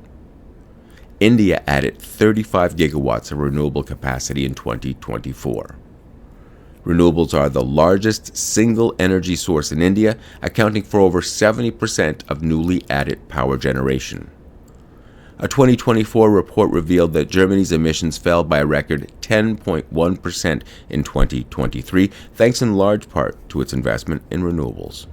India added 35 gigawatts of renewable capacity in 2024. Renewables are the largest single energy source in India, accounting for over 70% of newly added power generation. A 2024 report revealed that Germany's emissions fell by a record 10.1% in 2023, thanks in large part to its investment in renewables.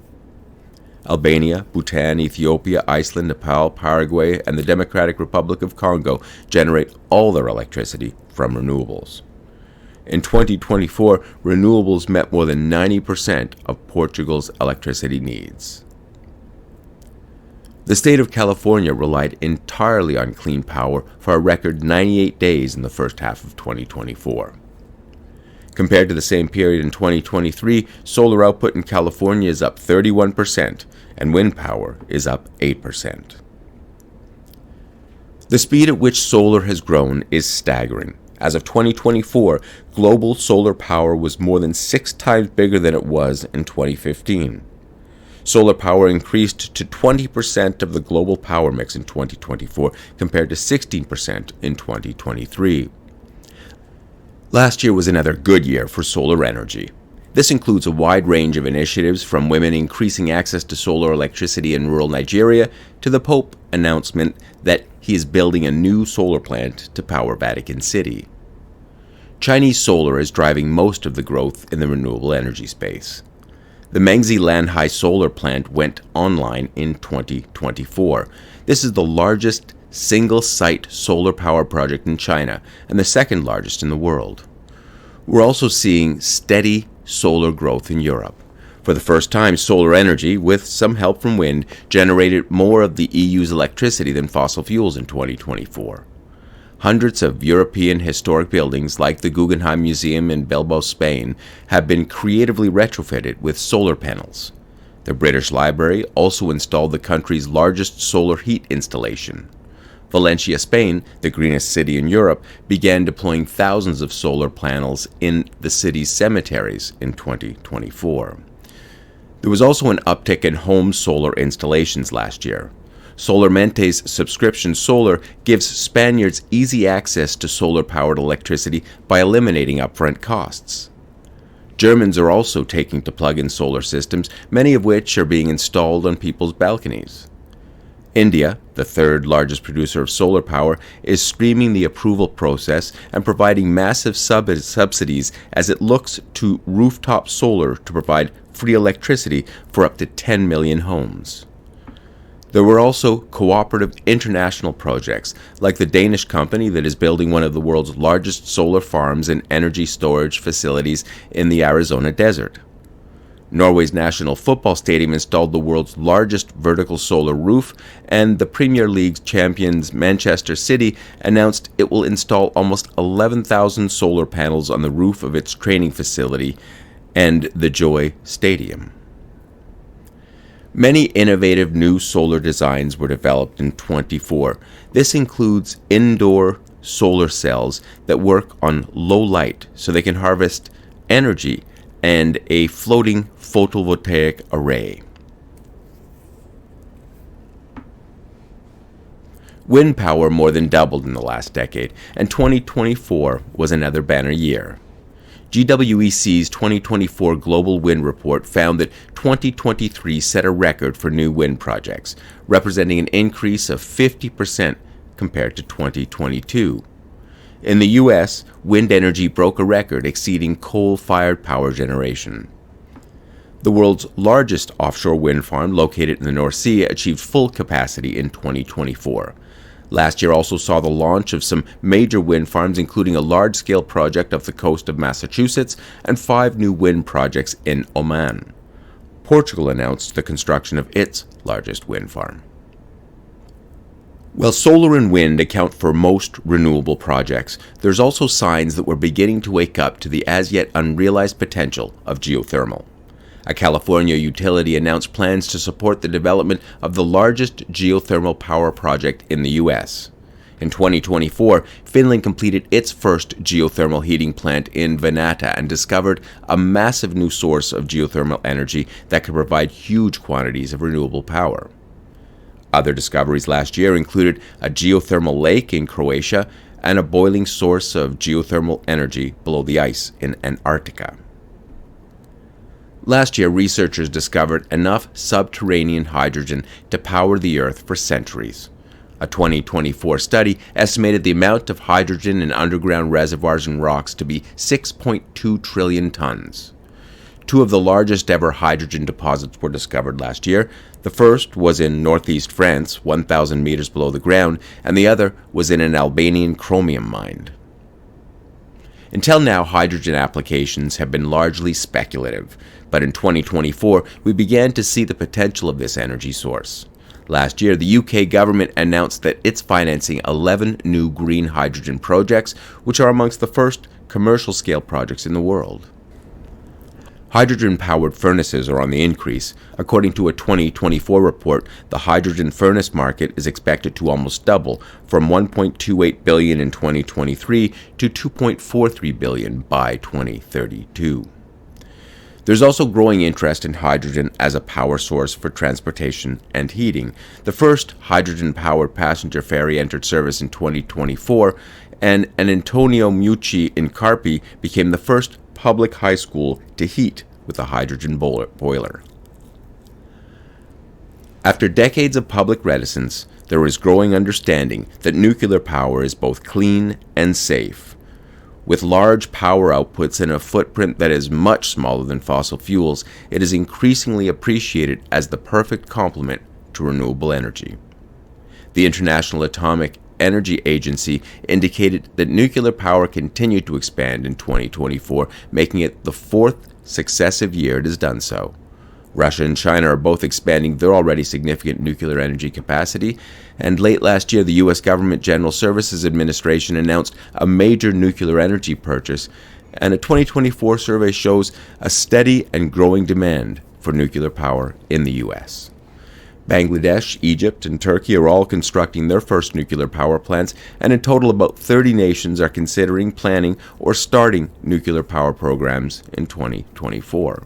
Albania, Bhutan, Ethiopia, Iceland, Nepal, Paraguay, and the Democratic Republic of Congo generate all their electricity from renewables. In 2024, renewables met more than 90% of Portugal's electricity needs. The state of California relied entirely on clean power for a record 98 days in the first half of 2024. Compared to the same period in 2023, solar output in California is up 31%, and wind power is up 8%. The speed at which solar has grown is staggering. As of 2024, global solar power was more than 6 times bigger than it was in 2015. Solar power increased to 20% of the global power mix in 2024 compared to 16% in 2023. Last year was another good year for solar energy. This includes a wide range of initiatives from women increasing access to solar electricity in rural Nigeria to the Pope announcement that he is building a new solar plant to power Vatican City. Chinese solar is driving most of the growth in the renewable energy space. The Mengzi Lanhai solar plant went online in 2024. This is the largest single-site solar power project in China and the second largest in the world. We're also seeing steady solar growth in Europe. For the first time, solar energy, with some help from wind, generated more of the EU's electricity than fossil fuels in 2024. Hundreds of European historic buildings, like the Guggenheim Museum in Bilbao, Spain, have been creatively retrofitted with solar panels. The British Library also installed the country's largest solar heat installation. Valencia, Spain, the greenest city in Europe, began deploying thousands of solar panels in the city's cemeteries in 2024. There was also an uptick in home solar installations last year. Solarmente's subscription solar gives Spaniards easy access to solar-powered electricity by eliminating upfront costs. Germans are also taking to plug-in solar systems, many of which are being installed on people's balconies. India, the third largest producer of solar power, is streamlining the approval process and providing massive subsidies as it looks to rooftop solar to provide free electricity for up to 10 million homes. There were also cooperative international projects, like the Danish company that is building one of the world's largest solar farms and energy storage facilities in the Arizona desert. Norway's national football stadium installed the world's largest vertical solar roof, and the Premier League champions Manchester City announced it will install almost 11,000 solar panels on the roof of its training facility and the Joy Stadium. Many innovative new solar designs were developed in 2024. This includes indoor solar cells that work on low light so they can harvest energy, and a floating photovoltaic array. Wind power more than doubled in the last decade, and 2024 was another banner year. GWEC's 2024 Global Wind Report found that 2023 set a record for new wind projects, representing an increase of 50% compared to 2022. In the U.S., wind energy broke a record, exceeding coal-fired power generation. The world's largest offshore wind farm, located in the North Sea, achieved full capacity in 2024. Last year also saw the launch of some major wind farms, including a large-scale project off the coast of Massachusetts and 5 new wind projects in Oman. Portugal announced the construction of its largest wind farm. While solar and wind account for most renewable projects, there's also signs that we're beginning to wake up to the as-yet unrealized potential of geothermal. A California utility announced plans to support the development of the largest geothermal power project in the U.S. In 2024, Finland completed its first geothermal heating plant in Vanata and discovered a massive new source of geothermal energy that could provide huge quantities of renewable power. Other discoveries last year included a geothermal lake in Croatia and a boiling source of geothermal energy below the ice in Antarctica. Last year, researchers discovered enough subterranean hydrogen to power the Earth for centuries. A 2024 study estimated the amount of hydrogen in underground reservoirs and rocks to be 6.2 trillion tons. 2 of the largest ever hydrogen deposits were discovered last year. The first was in northeast France, 1,000 meters below the ground, and the other was in an Albanian chromium mine. Until now, hydrogen applications have been largely speculative, but in 2024, we began to see the potential of this energy source. Last year, the UK government announced that it's financing 11 new green hydrogen projects, which are amongst the first commercial-scale projects in the world. Hydrogen-powered furnaces are on the increase. According to a 2024 report, the hydrogen furnace market is expected to almost double, from $1.28 billion in 2023 to $2.43 billion by 2032. There's also growing interest in hydrogen as a power source for transportation and heating. The first hydrogen-powered passenger ferry entered service in 2024, and an Antonio Meucci in Carpi became the first public high school to heat with a hydrogen boiler. After decades of public reticence, there is growing understanding that nuclear power is both clean and safe. With large power outputs and a footprint that is much smaller than fossil fuels, it is increasingly appreciated as the perfect complement to renewable energy. The International Atomic Energy Agency indicated that nuclear power continued to expand in 2024, making it the 4th successive year it has done so. Russia and China are both expanding their already significant nuclear energy capacity, and late last year the U.S. Government General Services Administration announced a major nuclear energy purchase, and a 2024 survey shows a steady and growing demand for nuclear power in the U.S. Bangladesh, Egypt, and Turkey are all constructing their first nuclear power plants, and in total about 30 nations are considering, planning, or starting nuclear power programs in 2024.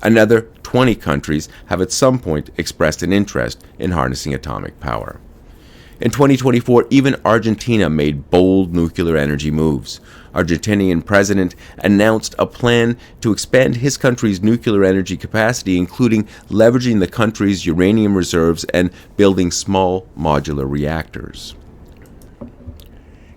Another 20 countries have at some point expressed an interest in harnessing atomic power. In 2024, even Argentina made bold nuclear energy moves. Argentinian president announced a plan to expand his country's nuclear energy capacity, including leveraging the country's uranium reserves and building small modular reactors.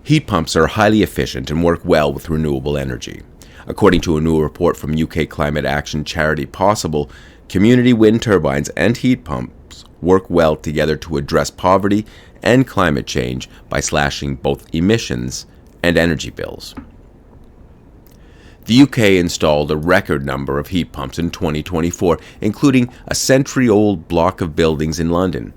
Heat pumps are highly efficient and work well with renewable energy. According to a new report from UK climate action charity Possible, community wind turbines and heat pumps pumps work well together to address poverty and climate change by slashing both emissions and energy bills. The UK installed a record number of heat pumps in 2024, including a century-old block of buildings in London.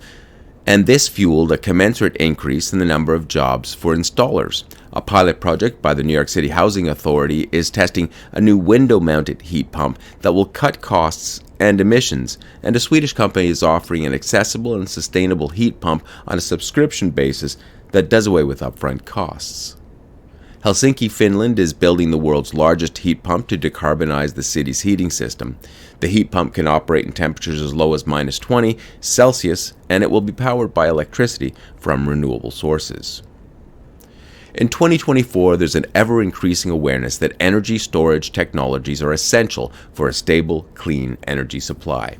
And this fueled a commensurate increase in the number of jobs for installers. A pilot project by the New York City Housing Authority is testing a new window-mounted heat pump that will cut costs and emissions, and a Swedish company is offering an accessible and sustainable heat pump on a subscription basis that does away with upfront costs. Helsinki, Finland is building the world's largest heat pump to decarbonize the city's heating system. The heat pump can operate in temperatures as low as -20 Celsius, and it will be powered by electricity from renewable sources. In 2024, there's an ever-increasing awareness that energy storage technologies are essential for a stable, clean energy supply.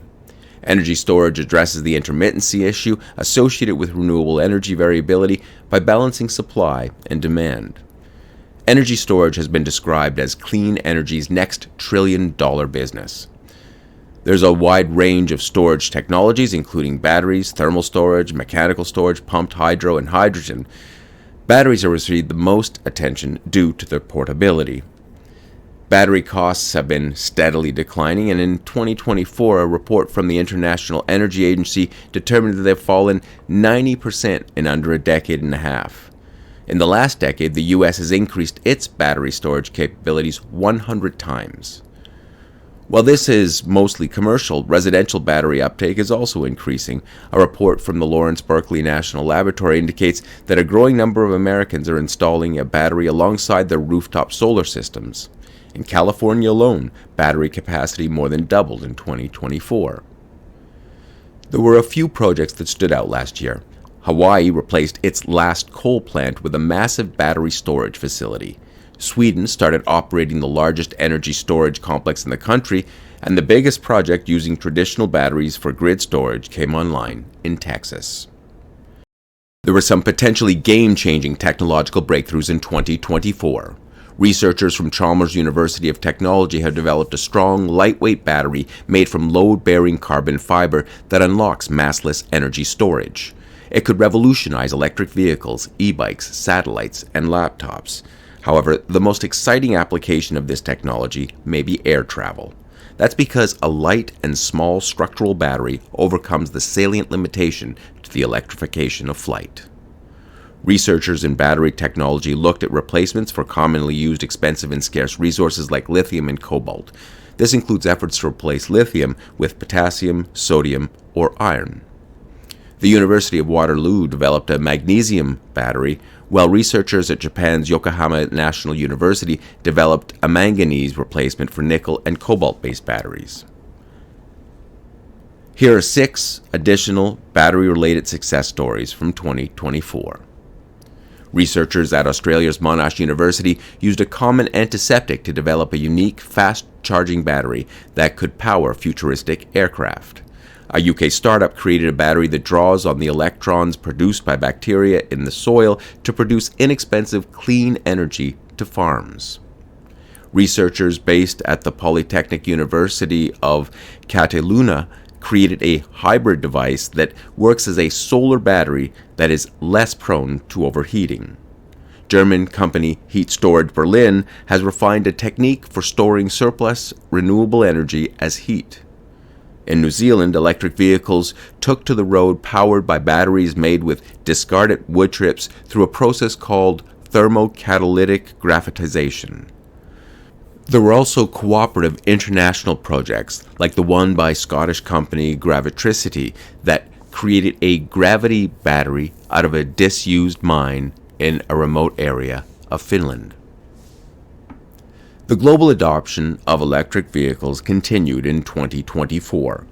Energy storage addresses the intermittency issue associated with renewable energy variability by balancing supply and demand. Energy storage has been described as clean energy's next trillion-dollar business. There's a wide range of storage technologies, including batteries, thermal storage, mechanical storage, pumped hydro, and hydrogen. Batteries have received the most attention due to their portability. Battery costs have been steadily declining, and in 2024, a report from the International Energy Agency determined that they've fallen 90% in under a decade and a half. In the last decade, the U.S. has increased its battery storage capabilities 100 times. While this is mostly commercial, residential battery uptake is also increasing. A report from the Lawrence Berkeley National Laboratory indicates that a growing number of Americans are installing a battery alongside their rooftop solar systems. In California alone, battery capacity more than doubled in 2024. There were a few projects that stood out last year. Hawaii replaced its last coal plant with a massive battery storage facility. Sweden started operating the largest energy storage complex in the country, and the biggest project using traditional batteries for grid storage came online in Texas. There were some potentially game-changing technological breakthroughs in 2024. Researchers from Chalmers University of Technology have developed a strong, lightweight battery made from load-bearing carbon fiber that unlocks massless energy storage. It could revolutionize electric vehicles, e-bikes, satellites, and laptops. However, the most exciting application of this technology may be air travel. That's because a light and small structural battery overcomes the salient limitation to the electrification of flight. Researchers in battery technology looked at replacements for commonly used expensive and scarce resources like lithium and cobalt. This includes efforts to replace lithium with potassium, sodium, or iron. The University of Waterloo developed a magnesium battery, while researchers at Japan's Yokohama National University developed a manganese replacement for nickel and cobalt-based batteries. Here are 6 additional battery-related success stories from 2024. Researchers at Australia's Monash University used a common antiseptic to develop a unique, fast-charging battery that could power futuristic aircraft. A UK startup created a battery that draws on the electrons produced by bacteria in the soil to produce inexpensive, clean energy to farms. Researchers based at the Polytechnic University of Catalunya created a hybrid device that works as a solar battery that is less prone to overheating. German company Heat Storage Berlin has refined a technique for storing surplus renewable energy as heat. In New Zealand, electric vehicles took to the road powered by batteries made with discarded wood chips through a process called thermocatalytic graphitization. There were also cooperative international projects, like the one by Scottish company Gravitricity, that created a gravity battery out of a disused mine in a remote area of Finland. The global adoption of electric vehicles continued in 2024.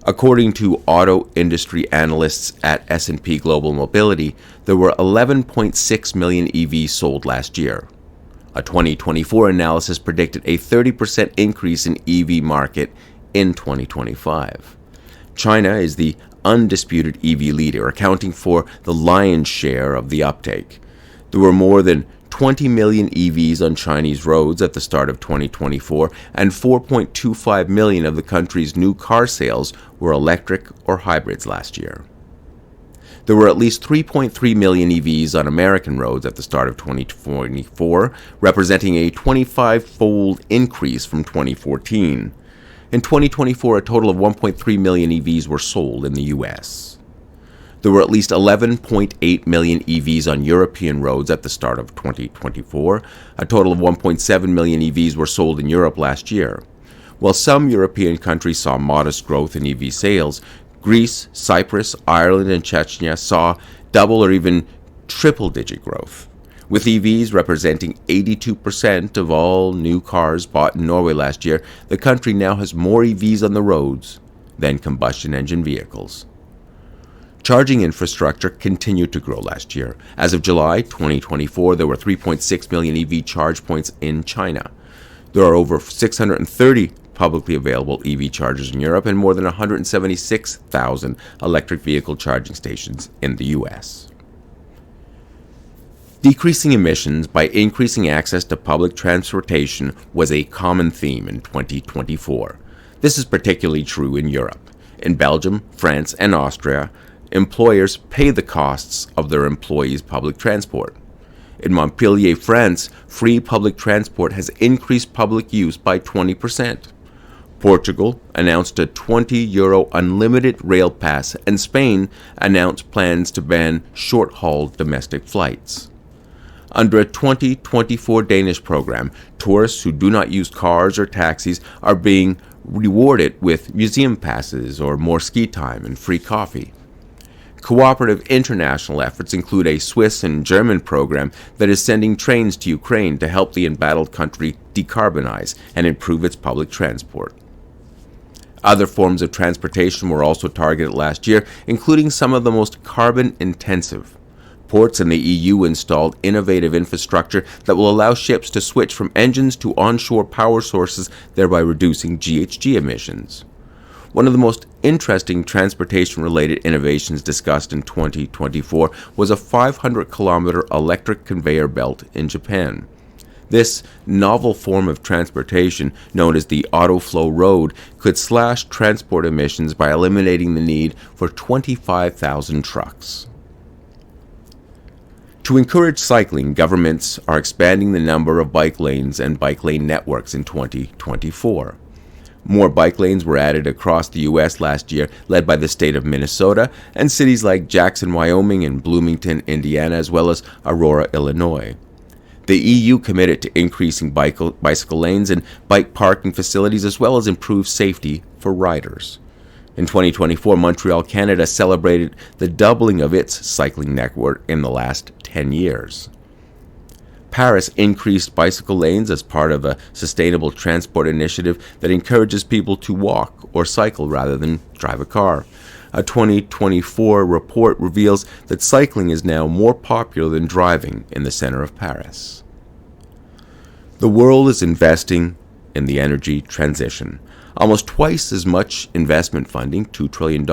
According to auto industry analysts at S&P Global Mobility, there were 11.6 million EVs sold last year. A 2024 analysis predicted a 30% increase in EV market in 2025. China is the undisputed EV leader, accounting for the lion's share of the uptake. There were more than 20 million EVs on Chinese roads at the start of 2024, and 4.25 million of the country's new car sales were electric or hybrids last year. There were at least 3.3 million EVs on American roads at the start of 2024, representing a 25-fold increase from 2014. In 2024, a total of 1.3 million EVs were sold in the U.S. There were at least 11.8 million EVs on European roads at the start of 2024. A total of 1.7 million EVs were sold in Europe last year. While some European countries saw modest growth in EV sales, Greece, Cyprus, Ireland, and Chechnya saw double or even triple-digit growth. With EVs representing 82% of all new cars bought in Norway last year, the country now has more EVs on the roads than combustion engine vehicles. Charging infrastructure continued to grow last year. As of July 2024, there were 3.6 million EV charge points in China. There are over 630 publicly available EV chargers in Europe and more than 176,000 electric vehicle charging stations in the U.S. Decreasing emissions by increasing access to public transportation was a common theme in 2024. This is particularly true in Europe. In Belgium, France, and Austria, employers pay the costs of their employees' public transport. In Montpellier, France, free public transport has increased public use by 20%. Portugal announced a €20 unlimited rail pass, and Spain announced plans to ban short-haul domestic flights. Under a 2024 Danish program, tourists who do not use cars or taxis are being rewarded with museum passes or more ski time and free coffee. Cooperative international efforts include a Swiss and German program that is sending trains to Ukraine to help the embattled country decarbonize and improve its public transport. Other forms of transportation were also targeted last year, including some of the most carbon-intensive. Ports in the EU installed innovative infrastructure that will allow ships to switch from engines to onshore power sources, thereby reducing GHG emissions. One of the most interesting transportation-related innovations discussed in 2024 was a 500-kilometer electric conveyor belt in Japan. This novel form of transportation, known as the autoflow road, could slash transport emissions by eliminating the need for 25,000 trucks. To encourage cycling, governments are expanding the number of bike lanes and bike lane networks in 2024. More bike lanes were added across the U.S. last year, led by the state of Minnesota and cities like Jackson, Wyoming, and Bloomington, Indiana, as well as Aurora, Illinois. The EU committed to increasing bicycle lanes and bike parking facilities, as well as improved safety for riders. In 2024, Montreal, Canada celebrated the doubling of its cycling network in the last 10 years. Paris increased bicycle lanes as part of a sustainable transport initiative that encourages people to walk or cycle rather than drive a car. A 2024 report reveals that cycling is now more popular than driving in the center of Paris. The world is investing in the energy transition. Almost twice as much investment funding, $2 trillion,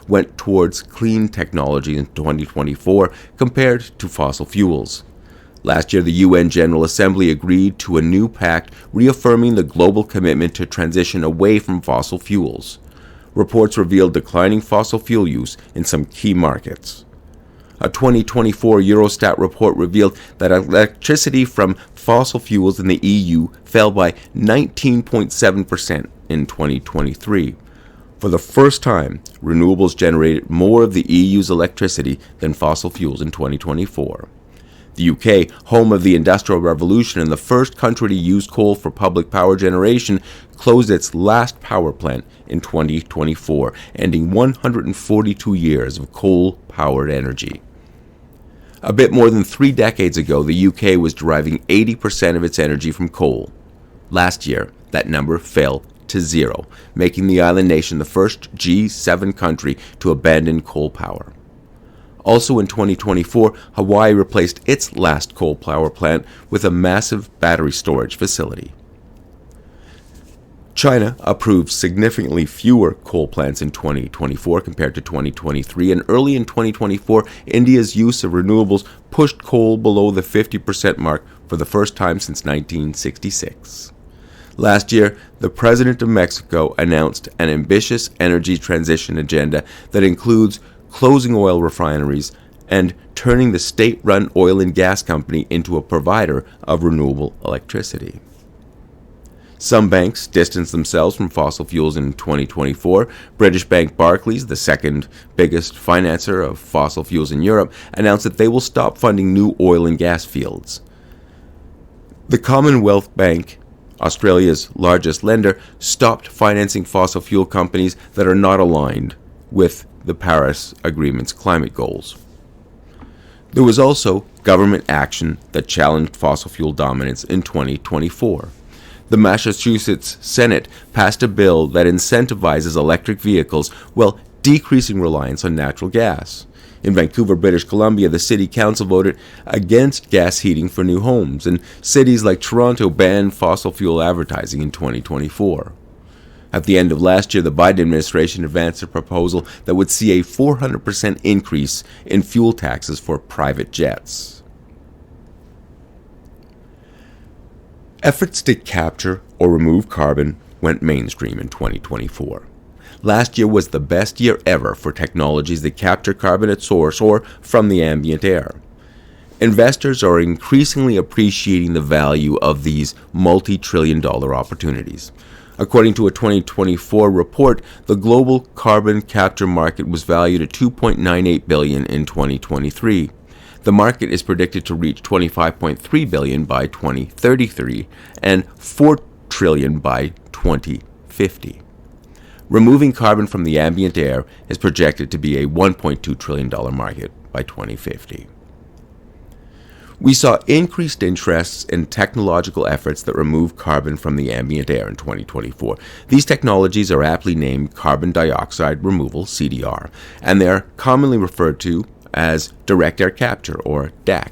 went towards clean technology in 2024 compared to fossil fuels. Last year, the UN General Assembly agreed to a new pact reaffirming the global commitment to transition away from fossil fuels. Reports revealed declining fossil fuel use in some key markets. A 2024 Eurostat report revealed that electricity from fossil fuels in the EU fell by 19.7% in 2023. For the first time, renewables generated more of the EU's electricity than fossil fuels in 2024. The UK, home of the Industrial Revolution and the first country to use coal for public power generation, closed its last power plant in 2024, ending 142 years of coal-powered energy. A bit more than 3 decades ago, the UK was deriving 80% of its energy from coal. Last year, that number fell to 0, making the island nation the first G7 country to abandon coal power. Also in 2024, Hawaii replaced its last coal power plant with a massive battery storage facility. China approved significantly fewer coal plants in 2024 compared to 2023, and early in 2024, India's use of renewables pushed coal below the 50% mark for the first time since 1966. Last year, the President of Mexico announced an ambitious energy transition agenda that includes closing oil refineries and turning the state-run oil and gas company into a provider of renewable electricity. Some banks distanced themselves from fossil fuels in 2024. British bank Barclays, the second biggest financer of fossil fuels in Europe, announced that they will stop funding new oil and gas fields. The Commonwealth Bank, Australia's largest lender, stopped financing fossil fuel companies that are not aligned with the Paris Agreement's climate goals. There was also government action that challenged fossil fuel dominance in 2024. The Massachusetts Senate passed a bill that incentivizes electric vehicles while decreasing reliance on natural gas. In Vancouver, British Columbia, the City Council voted against gas heating for new homes, and cities like Toronto banned fossil fuel advertising in 2024. At the end of last year, the Biden administration advanced a proposal that would see a 400% increase in fuel taxes for private jets. Efforts to capture or remove carbon went mainstream in 2024. Last year was the best year ever for technologies that capture carbon at source or from the ambient air. Investors are increasingly appreciating the value of these multi-trillion-dollar opportunities. According to a 2024 report, the global carbon capture market was valued at $2.98 billion in 2023. The market is predicted to reach $25.3 billion by 2033 and $4 trillion by 2050. Removing carbon from the ambient air is projected to be a $1.2 trillion market by 2050. We saw increased interest in technological efforts that remove carbon from the ambient air in 2024. These technologies are aptly named carbon dioxide removal, CDR, and they are commonly referred to as direct air capture, or DAC.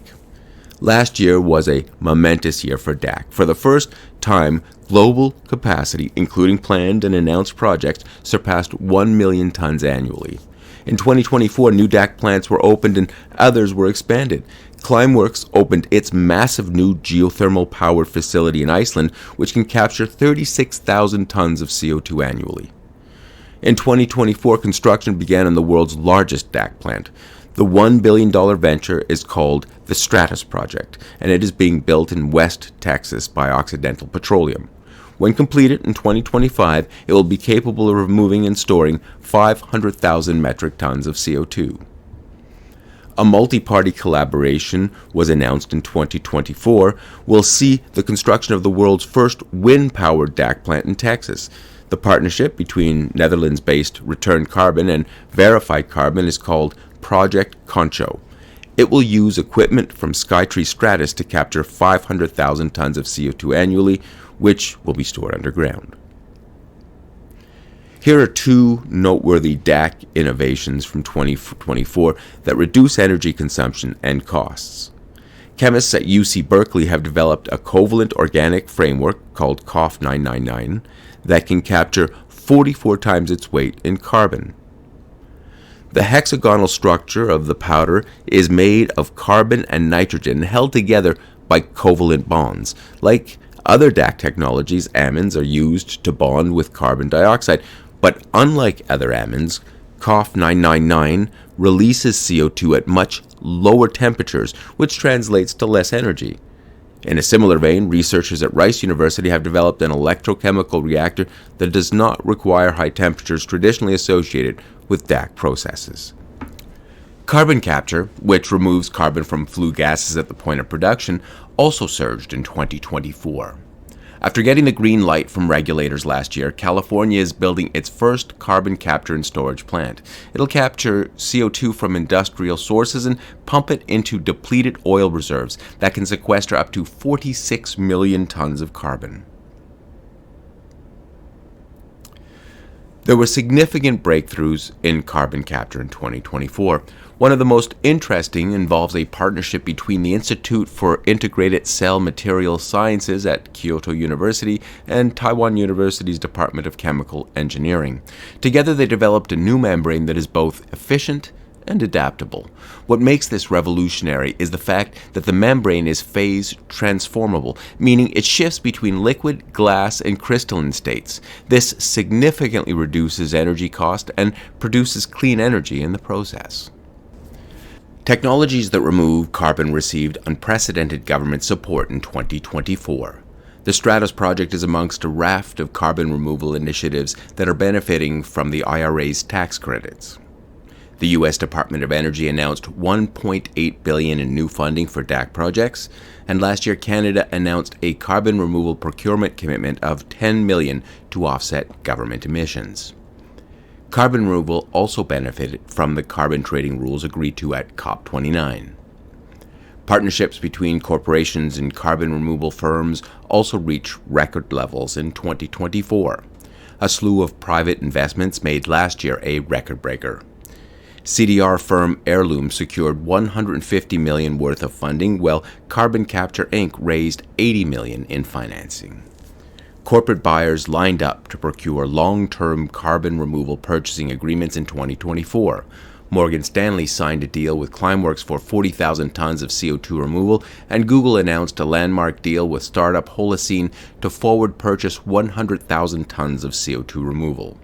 Last year was a momentous year for DAC. For the first time, global capacity, including planned and announced projects, surpassed 1 million tons annually. In 2024, new DAC plants were opened and others were expanded. Climeworks opened its massive new geothermal-powered facility in Iceland, which can capture 36,000 tons of CO2 annually. In 2024, construction began on the world's largest DAC plant. The $1 billion venture is called the Stratus Project, and it is being built in West Texas by Occidental Petroleum. When completed in 2025, it will be capable of removing and storing 500,000 metric tons of CO2. A multi-party collaboration was announced in 2024 will see the construction of the world's first wind-powered DAC plant in Texas. The partnership between Netherlands-based Return Carbon and Verified Carbon is called Project Concho. It will use equipment from Skytree Stratus to capture 500,000 tons of CO2 annually, which will be stored underground. Here are two noteworthy DAC innovations from 2024 that reduce energy consumption and costs. Chemists at UC Berkeley have developed a covalent organic framework called COF999 that can capture 44 times its weight in carbon. The hexagonal structure of the powder is made of carbon and nitrogen held together by covalent bonds. Like other DAC technologies, amines are used to bond with carbon dioxide, but unlike other amines, COF999 releases CO2 at much lower temperatures, which translates to less energy. In a similar vein, researchers at Rice University have developed an electrochemical reactor that does not require high temperatures traditionally associated with DAC processes. Carbon capture, which removes carbon from flue gases at the point of production, also surged in 2024. After getting the green light from regulators last year, California is building its first carbon capture and storage plant. It'll capture CO2 from industrial sources and pump it into depleted oil reserves that can sequester up to 46 million tons of carbon. There were significant breakthroughs in carbon capture in 2024. One of the most interesting involves a partnership between the Institute for Integrated Cell Material Sciences at Kyoto University and Taiwan University's Department of Chemical Engineering. Together, they developed a new membrane that is both efficient and adaptable. What makes this revolutionary is the fact that the membrane is phase transformable, meaning it shifts between liquid, glass, and crystalline states. This significantly reduces energy cost and produces clean energy in the process. Technologies that remove carbon received unprecedented government support in 2024. The Stratos project is amongst a raft of carbon removal initiatives that are benefiting from the IRA's tax credits. The U.S. Department of Energy announced $1.8 billion in new funding for DAC projects, and last year Canada announced a carbon removal procurement commitment of $10 million to offset government emissions. Carbon removal also benefited from the carbon trading rules agreed to at COP29. Partnerships between corporations and carbon removal firms also reached record levels in 2024. A slew of private investments made last year a record breaker. CDR firm Heirloom secured $150 million worth of funding, while Carbon Capture Inc. raised $80 million in financing. Corporate buyers lined up to procure long-term carbon removal purchasing agreements in 2024. Morgan Stanley signed a deal with Climeworks for 40,000 tons of CO2 removal, and Google announced a landmark deal with startup Holocene to forward purchase 100,000 tons of CO2 removal.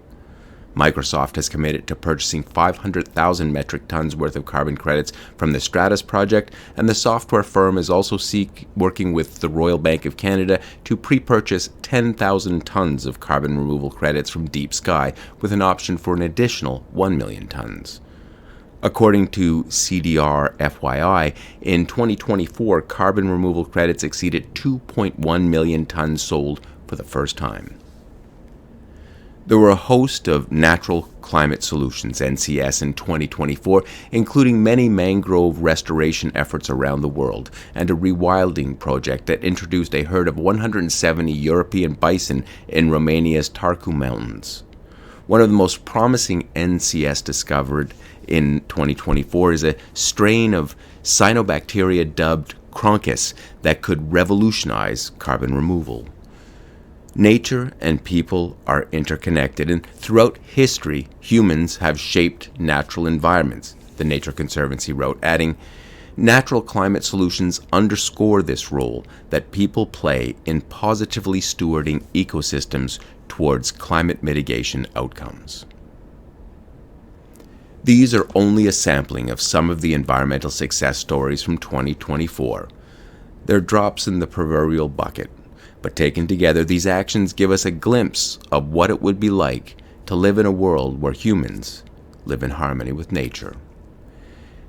Microsoft has committed to purchasing 500,000 metric tons worth of carbon credits from the Stratos project, and the software firm is also working with the Royal Bank of Canada to pre-purchase 10,000 tons of carbon removal credits from Deep Sky, with an option for an additional 1 million tons. According to CDR FYI, in 2024, carbon removal credits exceeded 2.1 million tons sold for the first time. There were a host of natural climate solutions, NCS, in 2024, including many mangrove restoration efforts around the world and a rewilding project that introduced a herd of 170 European bison in Romania's Tarcu Mountains. One of the most promising NCS discovered in 2024 is a strain of cyanobacteria dubbed Cronchus that could revolutionize carbon removal. Nature and people are interconnected, and throughout history, humans have shaped natural environments, the Nature Conservancy wrote, adding, natural climate solutions underscore this role that people play in positively stewarding ecosystems towards climate mitigation outcomes. These are only a sampling of some of the environmental success stories from 2024. They're drops in the proverbial bucket. But taken together, these actions give us a glimpse of what it would be like to live in a world where humans live in harmony with nature.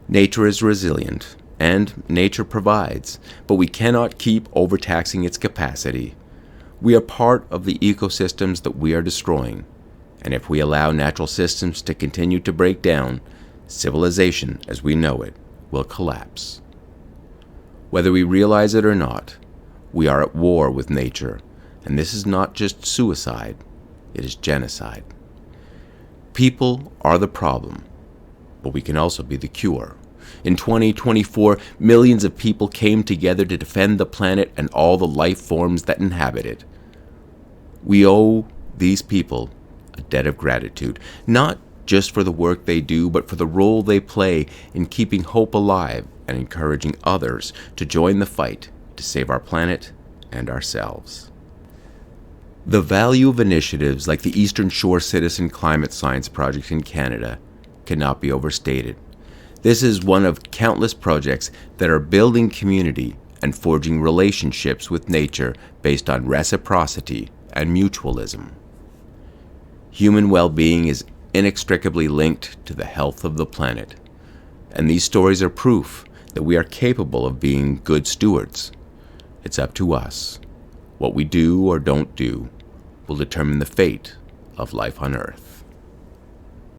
Nature is resilient, and nature provides, but we cannot keep overtaxing its capacity. We are part of the ecosystems that we are destroying, and if we allow natural systems to continue to break down, civilization as we know it will collapse. Whether we realize it or not, we are at war with nature, and this is not just suicide, it is genocide. People are the problem, but we can also be the cure. In 2024, millions of people came together to defend the planet and all the life forms that inhabit it. We owe these people a debt of gratitude, not just for the work they do, but for the role they play in keeping hope alive and encouraging others to join the fight to save our planet and ourselves. The value of initiatives like the Eastern Shore Citizen Climate Science Project in Canada cannot be overstated. This is one of countless projects that are building community and forging relationships with nature based on reciprocity and mutualism. Human well-being is inextricably linked to the health of the planet, and these stories are proof that we are capable of being good stewards. It's up to us. What we do or don't do will determine the fate of life on Earth.